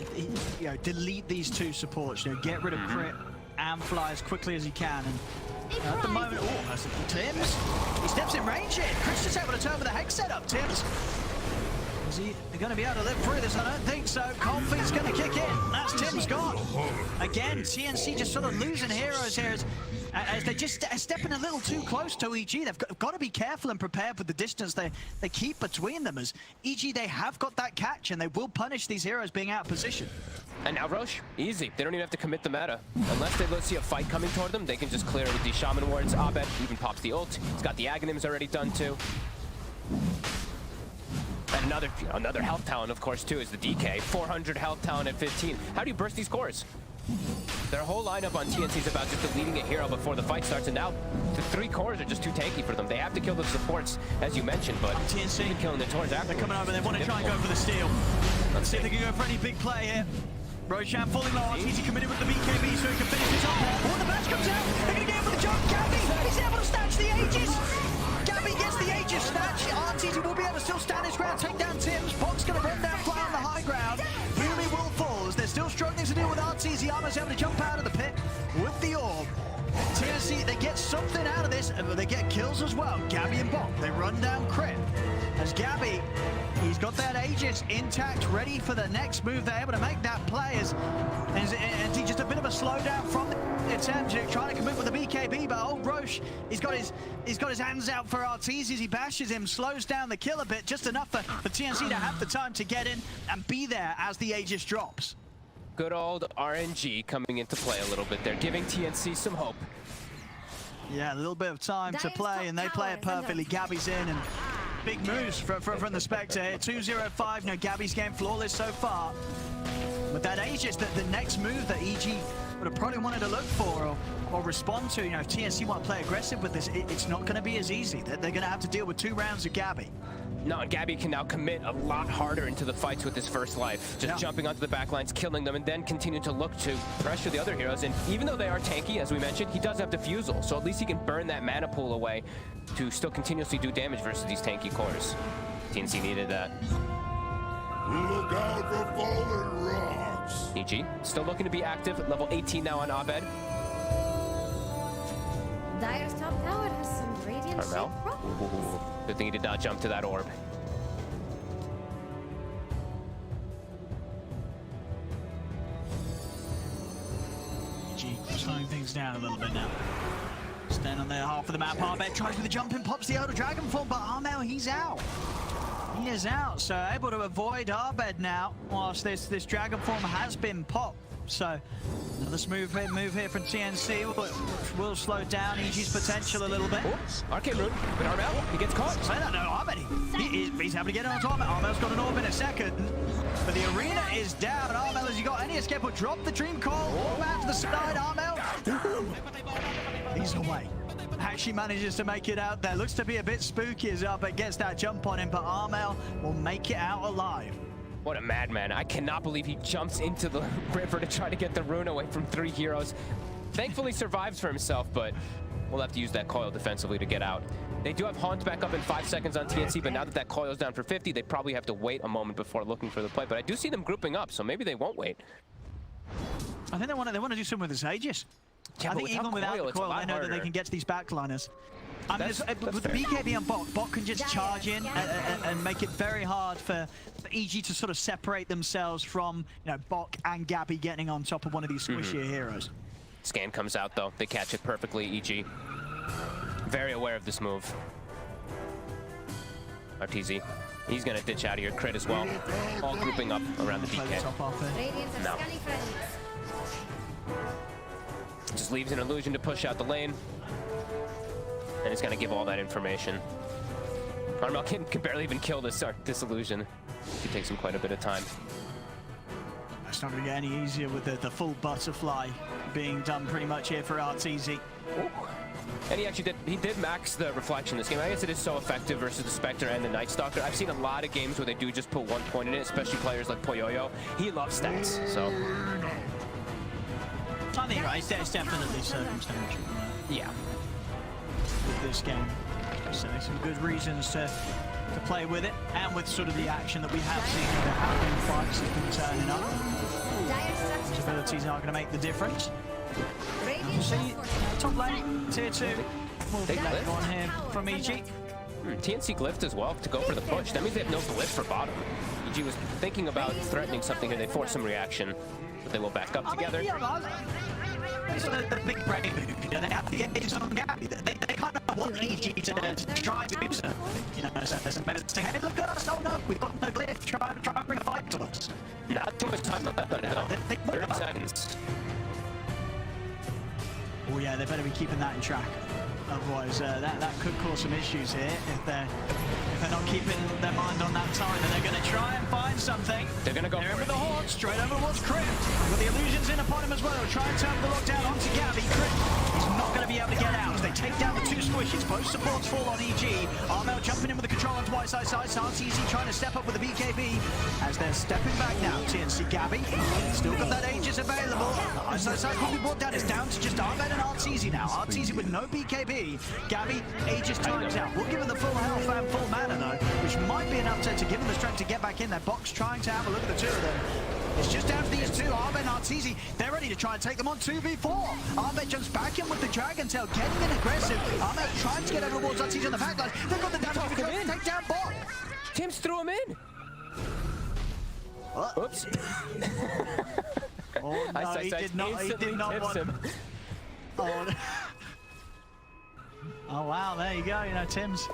you know, delete these two supports. You know, get rid of crit and fly as quickly as he can. And at the moment, oh, that's Tims. He steps in range here. Chris just able to turn with a hex setup. Tims. Is he going to be able to live through this? I don't think so. Cold Feet's going to kick in. That's Tims gone. Again, TNC just sort of losing heroes here as they just stepping a little too close to EG. They've got to be careful and prepared with the distance they keep between them, as EG, they have got that catch and they will punish these heroes being out of position. And now Roche, easy. They don't even have to commit the meta. Unless they see a fight coming toward them, they can just clear it with these Shaman wards. Abed even pops the ult. He's got the Aghanims already done too. And another health talent, of course, too, is the DK. 400 health talent at 15. How do you burst these cores? Their whole lineup on TNC is about just deleting a hero before the fight starts, and now the 3 cores are just too tanky for them. They have to kill the supports, as you mentioned, but TNC even killing the Taurs after. They're coming over, they want to try and go for the steal. Let's see if they can go for any big play here. Roshan falling low, RTZ committed with the BKB so he can finish this off. Oh, the match comes out, they're going to get for the jump. Gabbi, he's able to snatch the Aegis. Gabbi gets the Aegis snatch. RTZ will be able to still stand his ground, take down Tims. Bot's going to run down Fly on the high ground. Yumi will fall as they're still struggling to deal with RTZ. Armor's able to jump out of the pit with the orb. TNC, they get something out of this, but they get kills as well. Gabbi and Bot, they run down crit. As Gabbi, he's got that Aegis intact, ready for the next move. They're able to make that play and he just a bit of a slowdown from the attempt, trying to commit with the BKB, but old Roche, he's got his hands out for RTZ as he bashes him, slows down the kill a bit, just enough for TNC to have the time to get in and be there as the Aegis drops. Good old RNG coming into play a little bit there, giving TNC some hope. Yeah, a little bit of time to play, and they play it perfectly. Gabbi's in, and big moves from the Spectre here. 2-0-5, now Gabbi's game flawless so far. But that Aegis, the next move that EG would have probably wanted to look for or respond to, you know, if TNC want to play aggressive with this, it's not going to be as easy. They're going to have to deal with 2 rounds of Gabbi. No, and Gabbi can now commit a lot harder into the fights with his first life. Just jumping onto the backlines, killing them, and then continue to look to pressure the other heroes. And even though they are tanky, as we mentioned, he does have Diffusal, so at least he can burn that mana pool away to still continuously do damage versus these tanky cores. TNC needed that. Look out for fallen rocks. EG, still looking to be active, level 18 now on Abed. Dire's top tower has some radiant shape Carmel. problems. Good thing he did not jump to that orb. EG slowing things down a little bit now. Stand on their half of the map. Arbet tries with the jump and pops the Elder Dragon Form, but Armel, he's out. He is out, so able to avoid Arbed now, whilst this Dragon Form has been popped. So another smooth move here from TNC will slow down EG's potential a little bit. Arcane Rune, but Armel, he gets caught. Say that, no, Arbed, he's able to get on top. Armel's got an orb in a second, but the arena is down. Armel, has he got any escape? Will drop the Dream Call, orb out to the side. Armel, he's away. Actually manages to make it out there. Looks to be a bit spooky as Arbet gets that jump on him, but Armel will make it out alive. What a madman. I cannot believe he jumps into the river to try to get the rune away from 3 heroes. Thankfully survives for himself, but we'll have to use that coil defensively to get out. They do have Haunt back up in 5 seconds on TNC, but now that coil is down for 50, they probably have to wait a moment before looking for the play. But I do see them grouping up, so maybe they won't wait. I think they want to do something with this Aegis. Yeah, I think even without the coil, they know that they can get to these backliners. I mean, with the BKB and Bot can just charge in and make it very hard for EG to sort of separate themselves from, you know, Bok and Gabbi getting on top of one of these squishier heroes. Scan comes out though. They catch it perfectly, EG. Very aware of this move. RTZ, he's gonna ditch out of here. Crit as well. All grouping up around the DK. Radiant are No. scanning for enemies. Just leaves an illusion to push out the lane. And he's gonna give all that information. Armel can barely even kill this illusion. It takes him quite a bit of time. it's not going to get any easier with the full butterfly being done pretty much here for RTZ. Ooh. And he did max the reflection this game. I guess it is so effective versus the Spectre and the Night Stalker. I've seen a lot of games where they do just put 1 point in it, especially players like Poyoyo. He loves stats, so. I think right, it's definitely circumstantial. Yeah. With this game, so there's some good reasons to play with it, and with sort of the action that we have seen in the happening fights has been turning up. His abilities are going to make the difference. We'll see top lane, tier 2. We'll be back on here from EG. TNC glyphed as well to go for the push. That means they have no glyph for bottom. EG was thinking about threatening something here. They force some reaction, but they will back up together. It's a big brain move. You know, they have the edges on Gabbi. They kind of want EG to try to do something. You know, as a better saying, hey, look at us, oh no, we've got no glyph. Try and bring a fight to us. Not too much time left on it, though. 30 seconds. Oh yeah, they better be keeping that in track. Otherwise, that could cause some issues here if they're not keeping their mind on that time. And they're going to try and find something. They're going to go for the Horde, straight over towards Crypt. With the illusions in upon him as well. Try and turn the lockdown onto Gabbi. Crypt is not going to be able to get out. As they take down the 2 squishes. Both supports fall on EG. Armel jumping in with the control on twice side. RTZ trying to step up with the BKB. As they're stepping back now. TNC Gabbi still got that Aegis available. Side will be brought down. It's down to just Armel and RTZ now. RTZ with no BKB. Gabbi, Aegis times out. We'll give him the full health and full mana though, which might be enough to give him the strength to get back in there. Box trying to have a look at the 2 of them. It's just down to these 2, Arben and RTZ. They're ready to try and take them on 2v4. Arben jumps back in with the Dragon Tail, getting in aggressive. Arben trying to get over towards RTZ on the backline. They've got the damage to take down bot. Tim's threw him in. Oops. Oh no, he did not want him. Oh, no. Oh wow, there you go. You know, Tim's.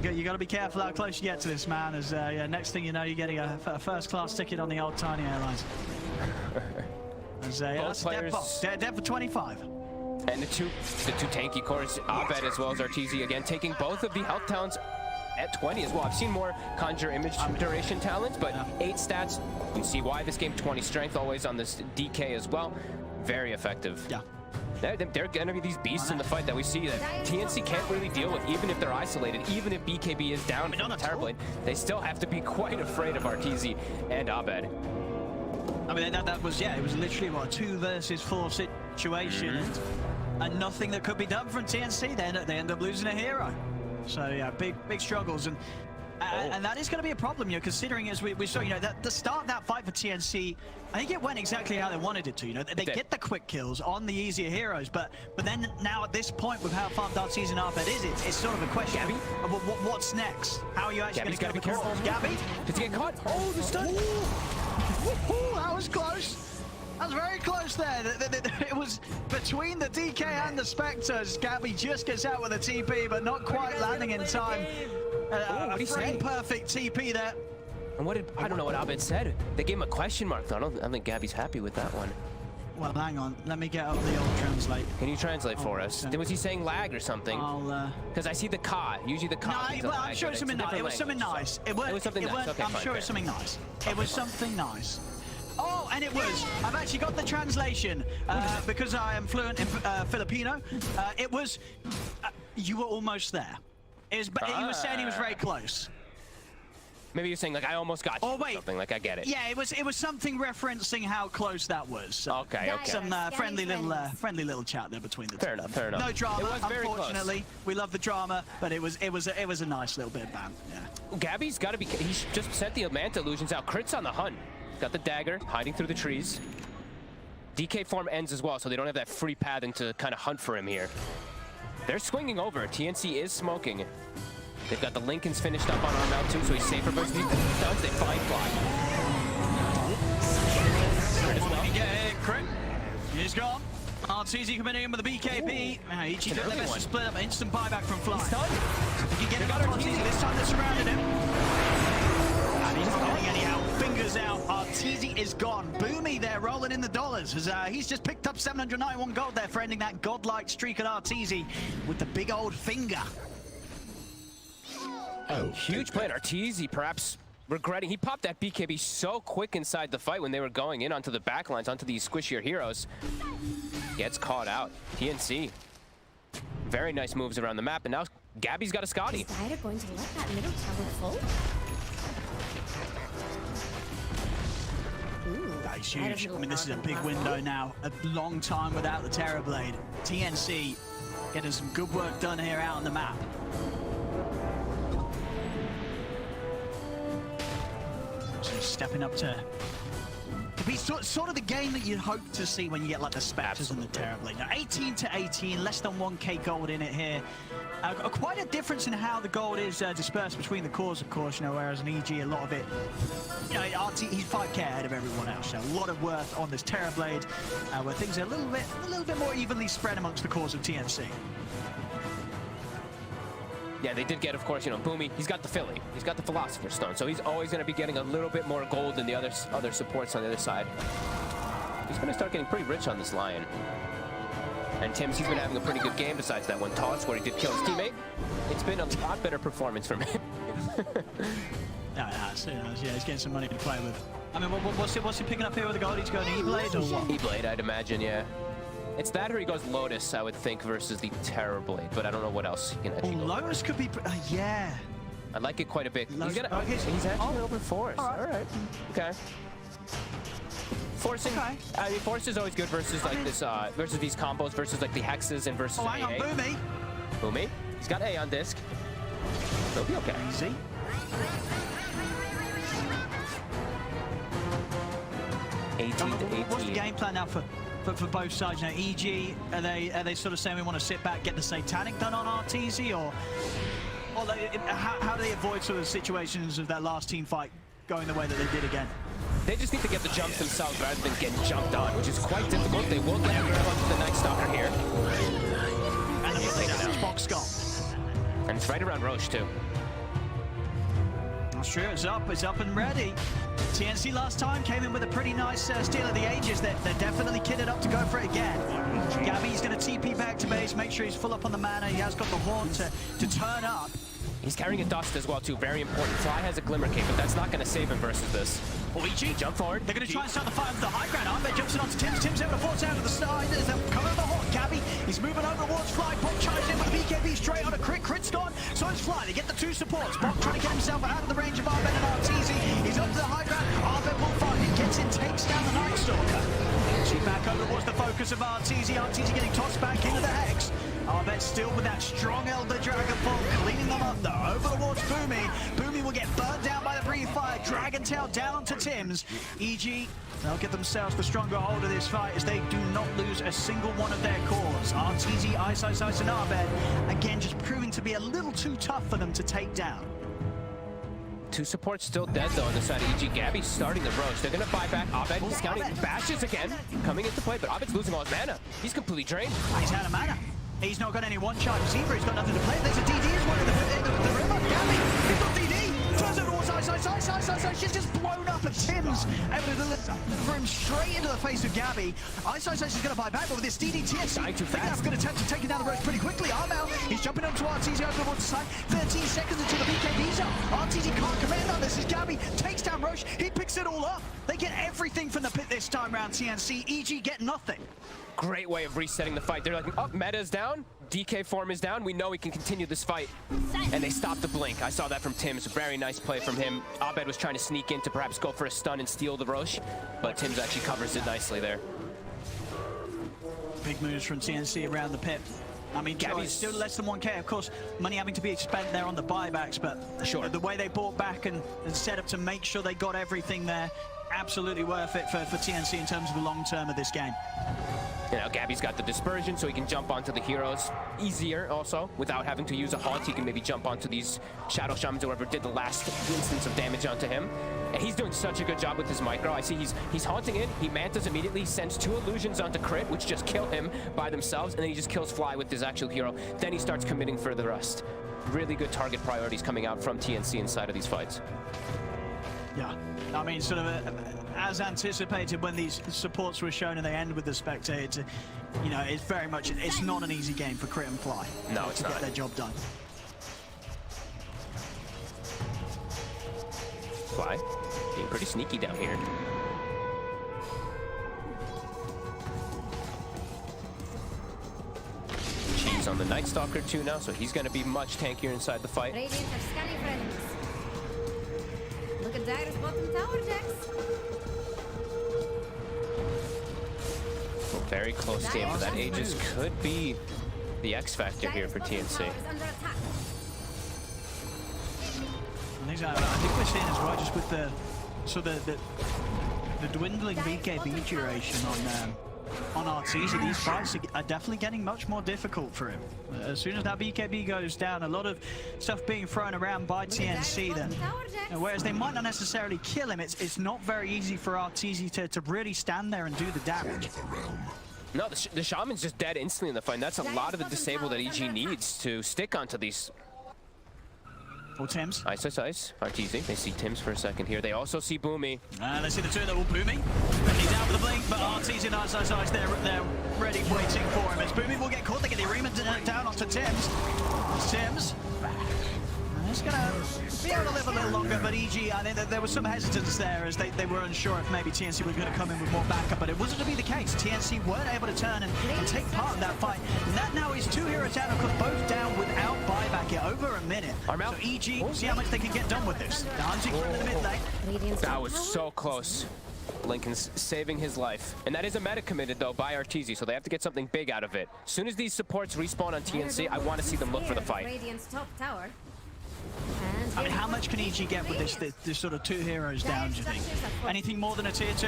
You got to be careful how close you get to this man. As yeah, next thing you know, you're getting a first-class ticket on the old Tiny Airlines. As yeah, that's dead for 25. And the two tanky cores, Abed as well as RTZ again, taking both of the health talents at 20 as well. I've seen more Conjure Image duration talents, but 8 stats. You can see why this game. 20 strength, always on this DK as well. Very effective. Yeah. They're going to be these beasts in the fight that we see that TNC can't really deal with, even if they're isolated, even if BKB is down from the Terrorblade. They still have to be quite afraid of RTZ and Abed. I mean, that was, yeah, it was literally, what, a 2 versus 4 situation, and nothing that could be done from TNC. They end up losing a hero. So, yeah, big struggles. And that is going to be a problem, you know, considering as we saw, you know, that the start of that fight for TNC, I think it went exactly how they wanted it to. You know, they get the quick kills on the easier heroes, but then now at this point with how farmed out season Arbed is, it's sort of a question of what's next. How are you actually going to get the calls? Gabbi? Did he get caught? Oh, the stun! Ooh, that was close. That was very close there. It was between the DK and the Spectres. Gabbi just gets out with a TP, but not quite landing in time. What did he say? Perfect TP there. And I don't know what Abed said. They gave him a question mark though. I don't think Gabby's happy with that one. Well, hang on. Let me get up the old translate. Can you translate for us? Was he saying lag or something? Because I see the ka. Usually the ka. No, well, I'm sure it's something nice. It was something nice. It was something nice. Okay, I'm sure it's something nice. It was something nice. Oh, and it was. I've actually got the translation because I am fluent in Filipino. It was. You were almost there. He was saying he was very close. Maybe you're saying like I almost got you. Oh wait, something like I get it. Yeah, it was something referencing how close that was. So okay. Some friendly little chat there between the two. Fair enough. No drama. It was very unfortunately, close. We love the drama, but it was a nice little bit of ban. Yeah. Gabby's got to be. He just sent the Manta illusions out. Crit's on the hunt. Got the dagger, hiding through the trees. DK form ends as well, so they don't have that free path into kind of hunt for him here. They're swinging over. TNC is smoking. They've got the Lincolns finished up on Armel too, so he's safer versus these stuns. They find fly. Crit. He's gone. RTZ coming in with the BKB. Ichi did their best to split up. Instant buyback from Fly. He's stunned. He can get it on RTZ. This time they're surrounded him. And he's not getting any help. Fingers out. RTZ is gone. Boomy there, rolling in the dollars. As he's just picked up 791 gold there for ending that godlike streak at RTZ with the big old finger. Oh, huge play at RTZ, perhaps regretting. He popped that BKB so quick inside the fight when they were going in onto the backlines, onto these squishier heroes. Gets caught out. TNC. Very nice moves around the map, and now Gabbi's got a Scotty. Is Zyder going to let that middle tower full? Ooh, That's huge. I mean, this is a big window now. A long time without the Terrorblade. TNC getting some good work done here out on the map. So stepping up to be sort of the game that you'd hope to see when you get like the Spectres and the Terrorblade. Now 18 to 18, less than 1k gold in it here. Quite a difference in how the gold is dispersed between the cores, of course, you know, whereas an EG, a lot of it, you know, he's 5k ahead of everyone else. So a lot of worth on this Terrorblade, where things are a little bit more evenly spread amongst the cores of TNC. Yeah, they did get, of course, you know, Boomy, he's got the Philly. He's got the Philosopher's Stone, so he's always going to be getting a little bit more gold than the other supports on the other side. He's going to start getting pretty rich on this Lion. And Tim's, he's been having a pretty good game besides that one toss where he did kill his teammate. It's been a lot better performance from him. Yeah, he's getting some money to play with. I mean, what's he picking up here with the gold? He's going E-Blade or what? E-Blade, I'd imagine, yeah. It's that or he goes Lotus, I would think, versus the Terrorblade, but I don't know what else he can actually go Lotus for. Could be, yeah. I like it quite a bit. Lotus, He's actually over Force. All right. Okay. Forcing. Okay. I mean, Force is always good versus like this, versus these combos, versus like the hexes and versus hang on, Boomy. Boomy. He's got A on disc. He'll be okay. Easy. What's the game plan now for both sides? You know, EG, are they sort of saying we want to sit back, get the Satanic done on RTZ, or how do they avoid sort of situations of that last team fight going the way that they did again? They just need to get the jumps themselves rather than getting jumped on, which is quite difficult. They will get a grab onto the Night Stalker here. And the box skull. And it's right around Roche too. That's true, it's up and ready. TNC last time came in with a pretty nice steal of the ages. They're definitely kitted up to go for it again. Gabbi's going to TP back to base, make sure he's full up on the mana. He has got the horn to turn up. He's carrying a Dust as well too, very important. Fly has a Glimmer Cape, but that's not going to save him versus this. EG, jump forward. They're going to try and start the fight with the high ground. Ahmed jumps in onto Tim's. Tim's able to force out of the side. There's a cover of the horn. Gabbi, he's moving over towards Fly. Bot charged in with the BKB straight on a crit. Crit's gone. So is Fly. They get the two supports. Bot trying to get himself out of the range of Ahmed and RTZ. He's up to the high ground. Ahmed will find it. Gets in, takes down the Night Stalker. She back over towards the focus of RTZ. RTZ getting tossed back into the Hex. Ahmed still with that strong Elder Dragonfall, cleaning them up though. Over towards Boomy. Boomy will get burnt down by the Breathe Fire. Dragon Tail down to Tim's. EG, they'll get themselves the stronger hold of this fight as they do not lose a single one of their cores. RTZ, Ice, and Ahmed, again, just proving to be a little too tough for them to take down. Two supports still dead though on the side of EG. Gabbi starting the Roche. They're gonna buy back. Abed scouting. Bashes again. Coming into play, but Abed's losing all his mana. He's completely drained. He's out of mana. He's not got any one charge. Zebra, he's got nothing to play. There's a DD as well in the river. Gabbi, he's got DD. Turns over towards Ice. She's just blown up at Tim's. Able to deliver him straight into the face of Gabbi. Ice is going to buy back, but with this DD, TNC, too fast. going to attempt to take him down the road pretty quickly. Armel, he's jumping up to RTZ over towards the side. 13 seconds until the BKB's up. RTZ can't command on this as Gabbi takes down Roche. He picks it all up. They get everything from the pit this time round, TNC. EG get nothing. Great way of resetting the fight. They're like, oh, meta's down, DK form is down, we know we can continue this fight. And they stopped the blink. I saw that from Tim's. Very nice play from him. Abed was trying to sneak in to perhaps go for a stun and steal the Roche, but Tim's actually covers it nicely there. Big moves from TNC around the pit. I mean, Gabbi's still less than 1k. Of course, money having to be spent there on the buybacks, but sure, the way they bought back and set up to make sure they got everything there, absolutely worth it for TNC in terms of the long term of this game. You know, Gabbi's got the dispersion, so he can jump onto the heroes easier also, without having to use a haunt. He can maybe jump onto these Shadow Shamans or whoever did the last instance of damage onto him. And he's doing such a good job with his micro. I see he's haunting in, he mantas immediately, sends 2 illusions onto crit, which just kill him by themselves, and then he just kills Fly with his actual hero. Then he starts committing for the rest. Really good target priorities coming out from TNC inside of these fights. Yeah, I mean, sort of as anticipated when these supports were shown and they end with the Spectator, you know, it's very much, it's not an easy game for Crit and Fly. No, it's to not. Get their job done. Fly, being pretty sneaky down here. Cheese on the Night Stalker too now, so he's going to be much tankier inside the fight. Radiant are scanning for enemies. Look at Dire's bottom tower, Jax. Well, very close game, but that Aegis could be the X factor here for TNC. I think we're seeing as well, just with the dwindling BKB duration on RTZ, these fights are definitely getting much more difficult for him. As soon as that BKB goes down, a lot of stuff being thrown around by TNC then. Whereas they might not necessarily kill him, it's not very easy for RTZ to really stand there and do the damage. No, the Shaman's just dead instantly in the fight. And that's a lot of the disable that EG needs to stick onto these. Oh, Tims. Ice. RTZ. They see Tims for a second here. They also see Boomy. They see the two that will Boomy. He's out with the blink, but RTZ and Ice, they're ready, waiting for him. As Boomy will get caught, they get the arena down onto Tims. Tims. It's gonna be able to live a little longer, but EG, I think that there was some hesitance there as they were unsure if maybe TNC was going to come in with more backup, but it wasn't to be the case. TNC weren't able to turn and take part in that fight. And that now is 2 heroes down, of course, both down without buyback here, over a minute. So EG, see how much they can get done with this. The hunting through the mid lane. That was so close. Lincoln's saving his life. And that is a meta committed, though, by RTZ, so they have to get something big out of it. As soon as these supports respawn on TNC, I want to see them look for the fight. Radiant's top tower. I mean, how much can EG get with this sort of 2 heroes down, do you think? Anything more than a tier 2?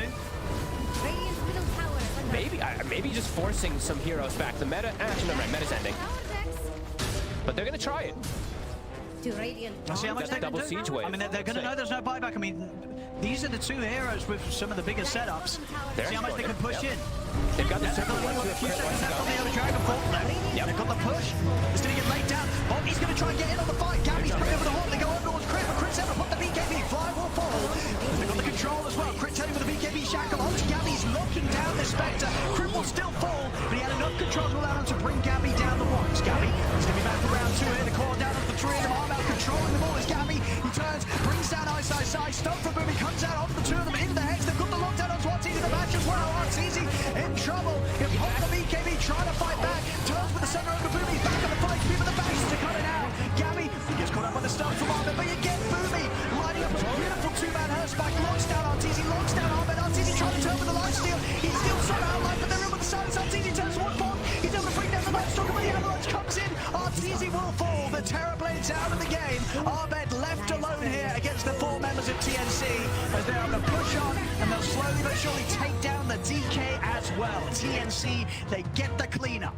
Maybe just forcing some heroes back. The meta, actually, never mind, meta's ending. But they're going to try it. Let's see how much they can do. Siege wave. I mean, they're going to know there's no buyback. I mean, these are the 2 heroes with some of the bigger setups. See how much they can push in. They've got the They've got the push. It's going to get laid down. Oh, he's going to try and get in on the fight. Gabbi's bringing over the horn. They go over towards Crit, but Crit's able to put the BKB. Fly will fall. They've got the control as well. Crit taking with the BKB shackle onto Gabbi's locking down the Spectre. Crit will still fall, but he had enough control to allow him to bring Gabbi down the once. Gabbi is going to be back for round 2 here. The core down of the 3 of them. Arm out controlling them all as Gabbi. He turns, brings down Ice. Stop for Boomy. Comes out onto the 2 of them in the heads. They've got the lockdown onto RTZ in the match as well. RTZ in trouble. He'll pop the BKB, trying to fight back. Turns with the center over Boomy. Back on the fight. People the bashes are coming out. Gabbi gets caught up on the stuff from Armin, but you get Boomy lining up a beautiful 2-man Hurstback. Locks down RTZ, locks down Armin. RTZ trying to turn with the life steal. He's still somehow alive, but they're in with the silence. RTZ turns towards bomb. He's able to bring down the Night Stalker, but the Avalanche comes in. RTZ will fall. The Terrorblade's out of the game. Arbed left alone here against the 4 members of TNC as they're able to push on, and they'll slowly but surely take down the DK as well. TNC, they get the cleanup.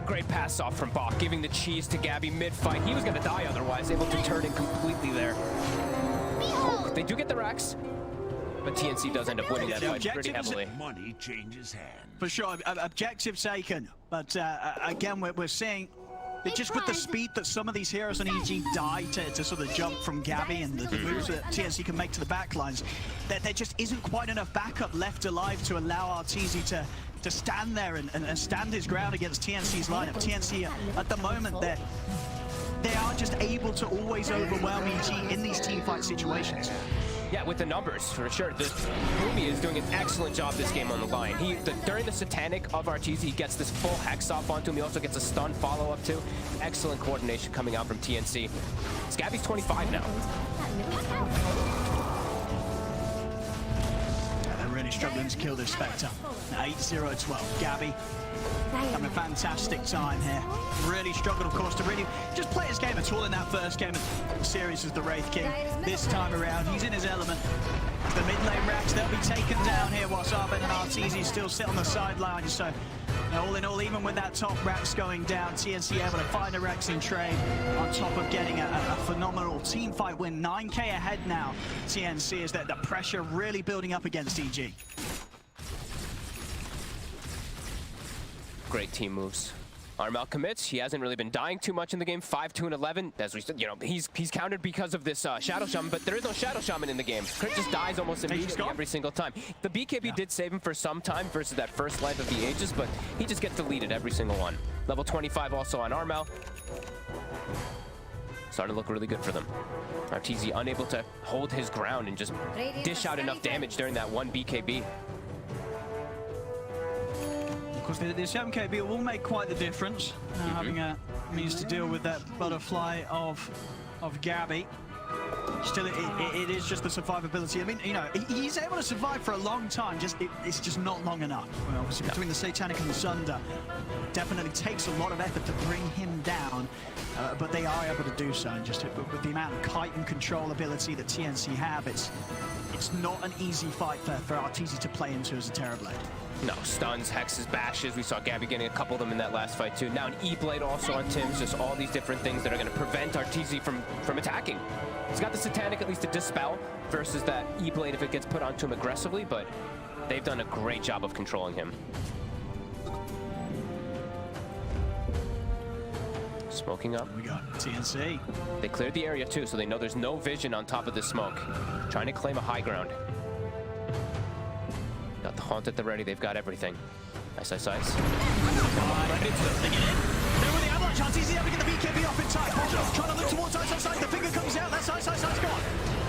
Great pass off from Bach, giving the cheese to Gabbi mid-fight. He was going to die otherwise, able to turn it completely there. Oh, they do get the racks, but TNC does end up winning that fight pretty heavily. Money changes hands. For sure, objective taken, but again, we're seeing that just with the speed that some of these heroes on EG die to sort of jump from Gabbi and the moves that TNC can make to the backlines, that there just isn't quite enough backup left alive to allow RTZ to stand there and stand his ground against TNC's lineup. TNC, at the moment, they are just able to always overwhelm EG in these teamfight situations. Yeah, with the numbers, for sure. Boomy is doing an excellent job this game on the line. During the Satanic of RTZ, he gets this full hex off onto him. He also gets a stun follow-up too. Excellent coordination coming out from TNC. Gabbi's 25 now. They're really struggling to kill this Spectre. 8-0-12. Gabbi having a fantastic time here. Really struggled, of course, to really just play his game at all in that first game of the series as the Wraith King. This time around, he's in his element. The mid lane racks, they'll be taken down here whilst Arbed and RTZ still sit on the sidelines. So, all in all, even with that top racks going down, TNC able to find a racks in trade on top of getting a phenomenal team fight win. 9k ahead now, TNC, is that the pressure really building up against EG. Great team moves. Armel commits. He hasn't really been dying too much in the game. 5-2-11. As we said, he's countered because of this Shadow Shaman, but there is no Shadow Shaman in the game. Crit just dies almost immediately every single time. The BKB did save him for some time versus that first life of the Aegis, but he just gets deleted every single one. Level 25 also on Armel. starting to look really good for them. RTZ unable to hold his ground and just dish out enough damage during that one BKB. Of course, the 7KB will make quite the difference. Having a means to deal with that butterfly of Gabbi. Still, it is just the survivability. I mean, you know, he's able to survive for a long time. It's just not long enough. Well, obviously, between the Satanic and the Sunder, definitely takes a lot of effort to bring him down. But they are able to do so. And just with the amount of kite and control ability that TNC have, it's not an easy fight for RTZ to play into as a Terrorblade. No, stuns, hexes, bashes. We saw Gabbi getting a couple of them in that last fight too. Now an E-Blade also on Tim's. Just all these different things that are going to prevent RTZ from attacking. He's got the Satanic at least to dispel versus that E-Blade if it gets put onto him aggressively, but they've done a great job of controlling him. Smoking up. We got TNC. They cleared the area too, so they know there's no vision on top of this smoke. Trying to claim a high ground. Got the haunt at the ready. They've got everything. Nice. Right into it. They get in. There with the avalanche. RTZ able to get the BKB off in time. Trying to look towards side. The finger comes out. That side's gone.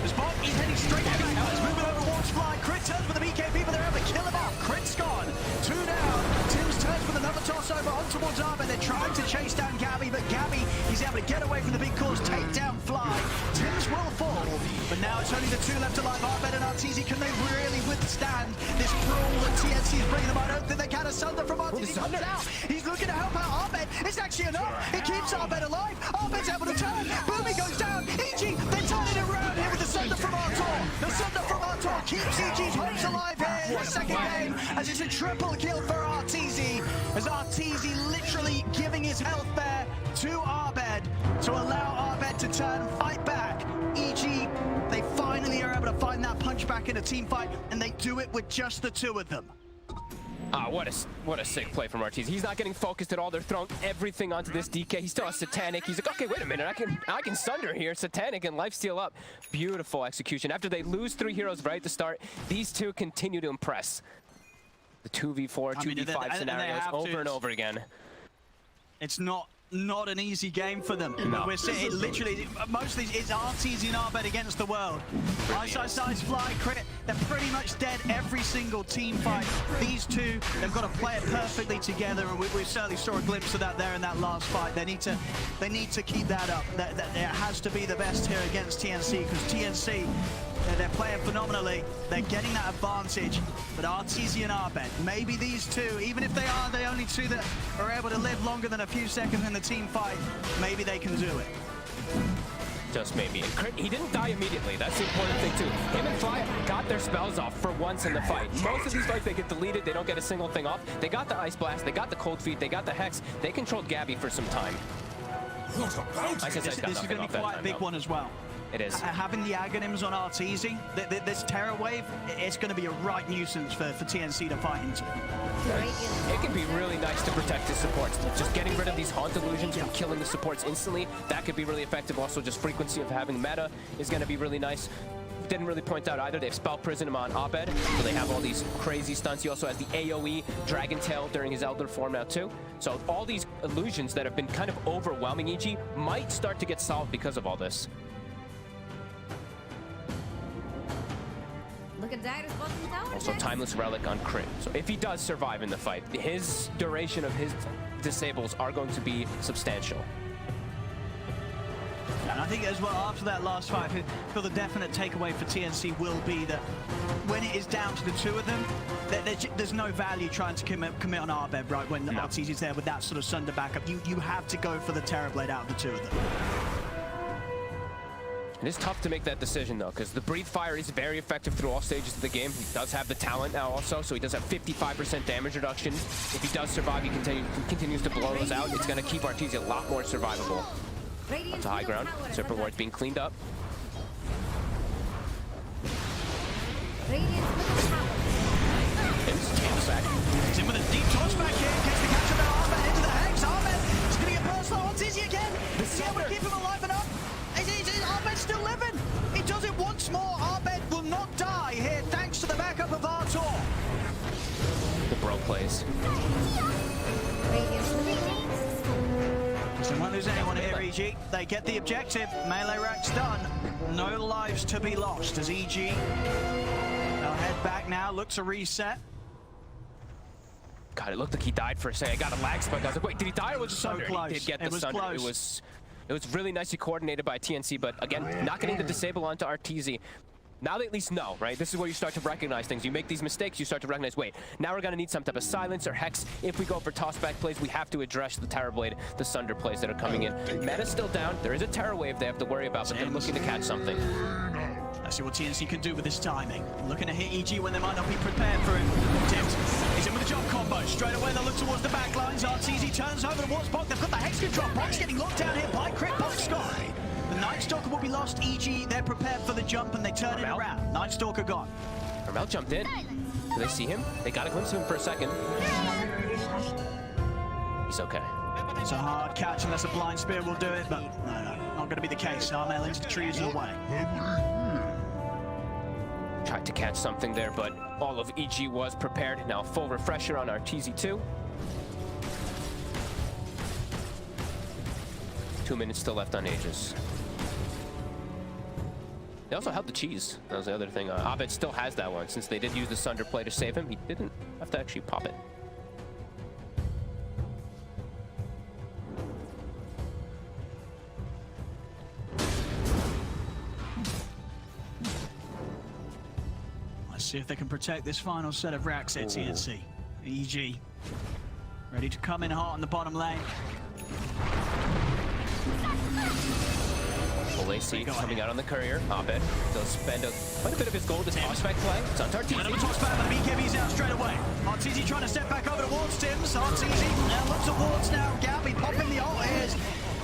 The spot, he's heading straight back out. He's moving over towards Fly. Crit turns with the BKB, but they're able to kill him off. Crit's gone. 2 down. Tim's turns with another toss over on towards Arbet. They're trying to chase down Gabbi, but Gabbi, he's able to get away from the big cause, take down Fly. Tim's will fall, but now it's only the 2 left alive. Arbet and RTZ, can they really withstand this brawl that TNC is bringing them? I don't think they can. A Sunder from RTZ comes out. He's looking to help out Arbet. It's actually enough. It keeps Arbet alive. Arbet's able to turn. Boomy goes down. EG, they're turning it around here with the Sunder from Artor. The Sunder from Artor keeps EG's hopes alive here in the second game, as it's a triple kill for RTZ, as RTZ literally giving his health there to Arbet to allow Arbet to turn, fight back. EG, they finally are able to find that punch back in a team fight, and they do it with just the 2 of them. What a sick play from RTZ. He's not getting focused at all. They're throwing everything onto this DK. He still has Satanic. He's like, okay, wait a minute. I can Sunder here. Satanic and lifesteal up. Beautiful execution. After they lose 3 heroes right at the start, these 2 continue to impress. The 2v4, 2v5 scenarios over and over again. It's not an easy game for them. No. We're seeing literally most of these is RTZ and Arbet against the world. Size Fly, Crit, they're pretty much dead every single team fight. These 2, they've got to play it perfectly together, and we certainly saw a glimpse of that there in that last fight. They need to keep that up. It has to be the best here against TNC, because TNC, they're playing phenomenally. They're getting that advantage, but RTZ and Arbet, maybe these 2, even if they are the only 2 that are able to live longer than a few seconds in the team fight, maybe they can do it. Just maybe. And Crit, he didn't die immediately. That's the important thing too. Him and Fly got their spells off for once in the fight. Most of these fights, they get deleted. They don't get a single thing off. They got the Ice Blast. They got the Cold Feet. They got the Hex. They controlled Gabbi for some time. This is going to be quite a big one as well. It is. Having the Aghanims on RTZ, this Terror Wave, it's going to be a right nuisance for TNC to fight into. It can be really nice to protect his supports. Just getting rid of these Haunt illusions from killing the supports instantly, that could be really effective. Also, just frequency of having meta is going to be really nice. Didn't really point out either. They've Spell Prison him on Abed, so they have all these crazy stunts. He also has the AoE Dragon Tail during his Elder form now too. So all these illusions that have been kind of overwhelming EG might start to get solved because of all this. Look at Dairo's bottom tower. Also, Timeless Relic on Crit. So if he does survive in the fight, his duration of his disables are going to be substantial. And I think as well, after that last fight, I feel the definite takeaway for TNC will be that when it is down to the 2 of them, there's no value trying to commit on Arbet, right? When RTZ is there with that sort of Sunder backup, you have to go for the Terrorblade out of the 2 of them. It is tough to make that decision though, because the Breathe Fire is very effective through all stages of the game. He does have the talent now also, so he does have 55% damage reduction. If he does survive, he continues to blow those out. It's going to keep RTZ a lot more survivable. Up to high ground. Serpent Ward's being cleaned up. Tim's back. Tim with a deep toss back here. Gets the catch of Arbet into the Hex. Arbet is going to get personal on Tizzy again. Is he able to keep him alive enough? Is Arbet still living? He does it once more. Arbet will not die here thanks to the backup of Artor. The bro plays. So they won't lose anyone here, EG. They get the objective. Melee rack's done. No lives to be lost as EG. They'll head back now, look to reset. God, it looked like he died for a second. I got a lag spike. I was like, wait, did he die or was it So Sunder? close. He did get the It was Sunder. close. It was really nicely coordinated by TNC, but again, not getting the disable onto RTZ. Now they at least know, right? This is where you start to recognize things. You make these mistakes, you start to recognize, wait, now we're gonna need some type of silence or hex. If we go for tossback plays, we have to address the Terror Blade, the Sunder plays that are coming in. Meta's still down. There is a Terror Wave they have to worry about, but they're looking to catch something. Let's see what TNC can do with this timing. Looking to hit EG when they might not be prepared for him. Tim's is in with a jump combo. Straight away they look towards the back lines. RTZ turns over towards Bog. They've got the hex control. Bog's getting locked down here by Crit Bog Scott. The Night Stalker will be lost. EG, they're prepared for the jump and they turn it around. Night Stalker gone. Carmel jumped in. Do they see him? They got a glimpse of him for a second. He's okay. It's a hard catch unless a blind spear will do it, but no, not going to be the case. Armel into the trees away. Tried to catch something there, but all of EG was prepared. Now a full refresher on our TZ2. 2 minutes still left on Aegis. They also held the cheese. That was the other thing. Abed still has that one. Since they did use the Sunder play to save him, he didn't have to actually pop it. Let's see if they can protect this final set of racks at TNC. EG ready to come in hot on the bottom lane. Full AC coming out on the courier. Abed does spend quite a bit of his gold as tossback play. It's on RTZ. Another toss back, but BKB's out straight away. RTZ trying to step back over towards Tim's. RTZ now looks towards now. Gabbi popping the ult here.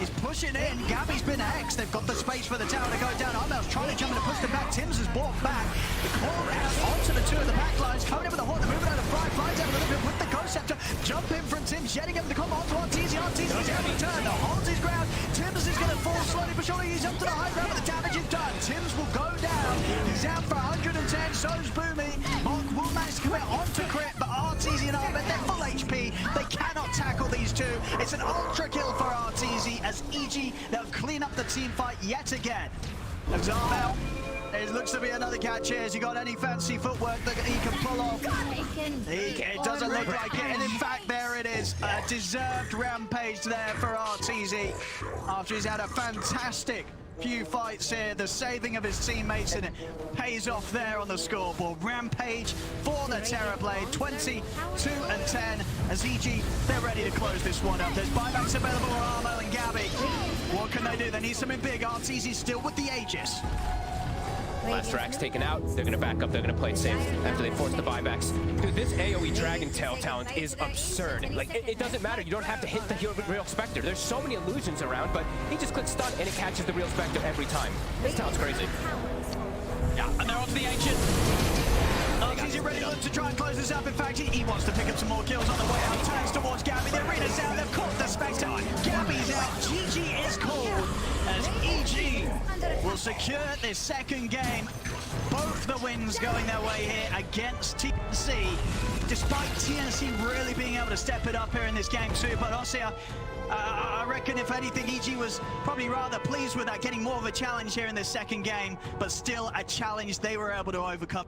He's pushing in. Gabbi's been hexed. They've got the space for the tower to go down. Armel's trying to jump in to push them back. Tim's has walked back. The call out onto the two of the back lines. Coming in with the horn. Moving out of Fry. Flies out a little bit with the Ghost Scepter. Jump in from Tim's. Jetting him to come onto RTZ. RTZ's out of turn. Holds his ground. Tim's is going to fall slowly but surely. He's up to the high ground, but the damage is done. Tim's will go down. He's out for 110. So's Boomy. Monk will manage to commit onto Crit, but RTZ and Armed, they're full HP. They cannot tackle these two. It's an ultra kill for RTZ as EG, they'll clean up the team fight yet again. There's Armel. It looks to be another catch here. Has he got any fancy footwork that he can pull off? It doesn't look like it, and in fact, there it is. A deserved rampage there for RTZ. After he's had a fantastic few fights here, the saving of his teammates, and it pays off there on the scoreboard. Rampage for the Terrorblade, 22-10 as EG, they're ready to close this one up. There's buybacks available for Armo and Gabbi. What can they do? They need something big. RTZ still with the Aegis. Last rack's taken out. They're going to back up. They're going to play it safe after they force the buybacks. Dude, this AoE Dragon Tail talent is absurd. Like, it doesn't matter. You don't have to hit the Real Spectre. There's so many illusions around, but he just clicks stun and it catches the Real Spectre every time. This talent's crazy. Yeah, and they're onto the Ancient. RTZ ready to try and close this up. In fact, he wants to pick up some more kills on the way out. Turns towards Gabbi. The arena's out. They've caught the Spectre. Gabbi's out. GG is called as EG will secure this second game. Both the wins going their way here against TNC, despite TNC really being able to step it up here in this game too. But honestly, I reckon if anything, EG was probably rather pleased with that, getting more of a challenge here in this second game, but still a challenge they were able to overcome.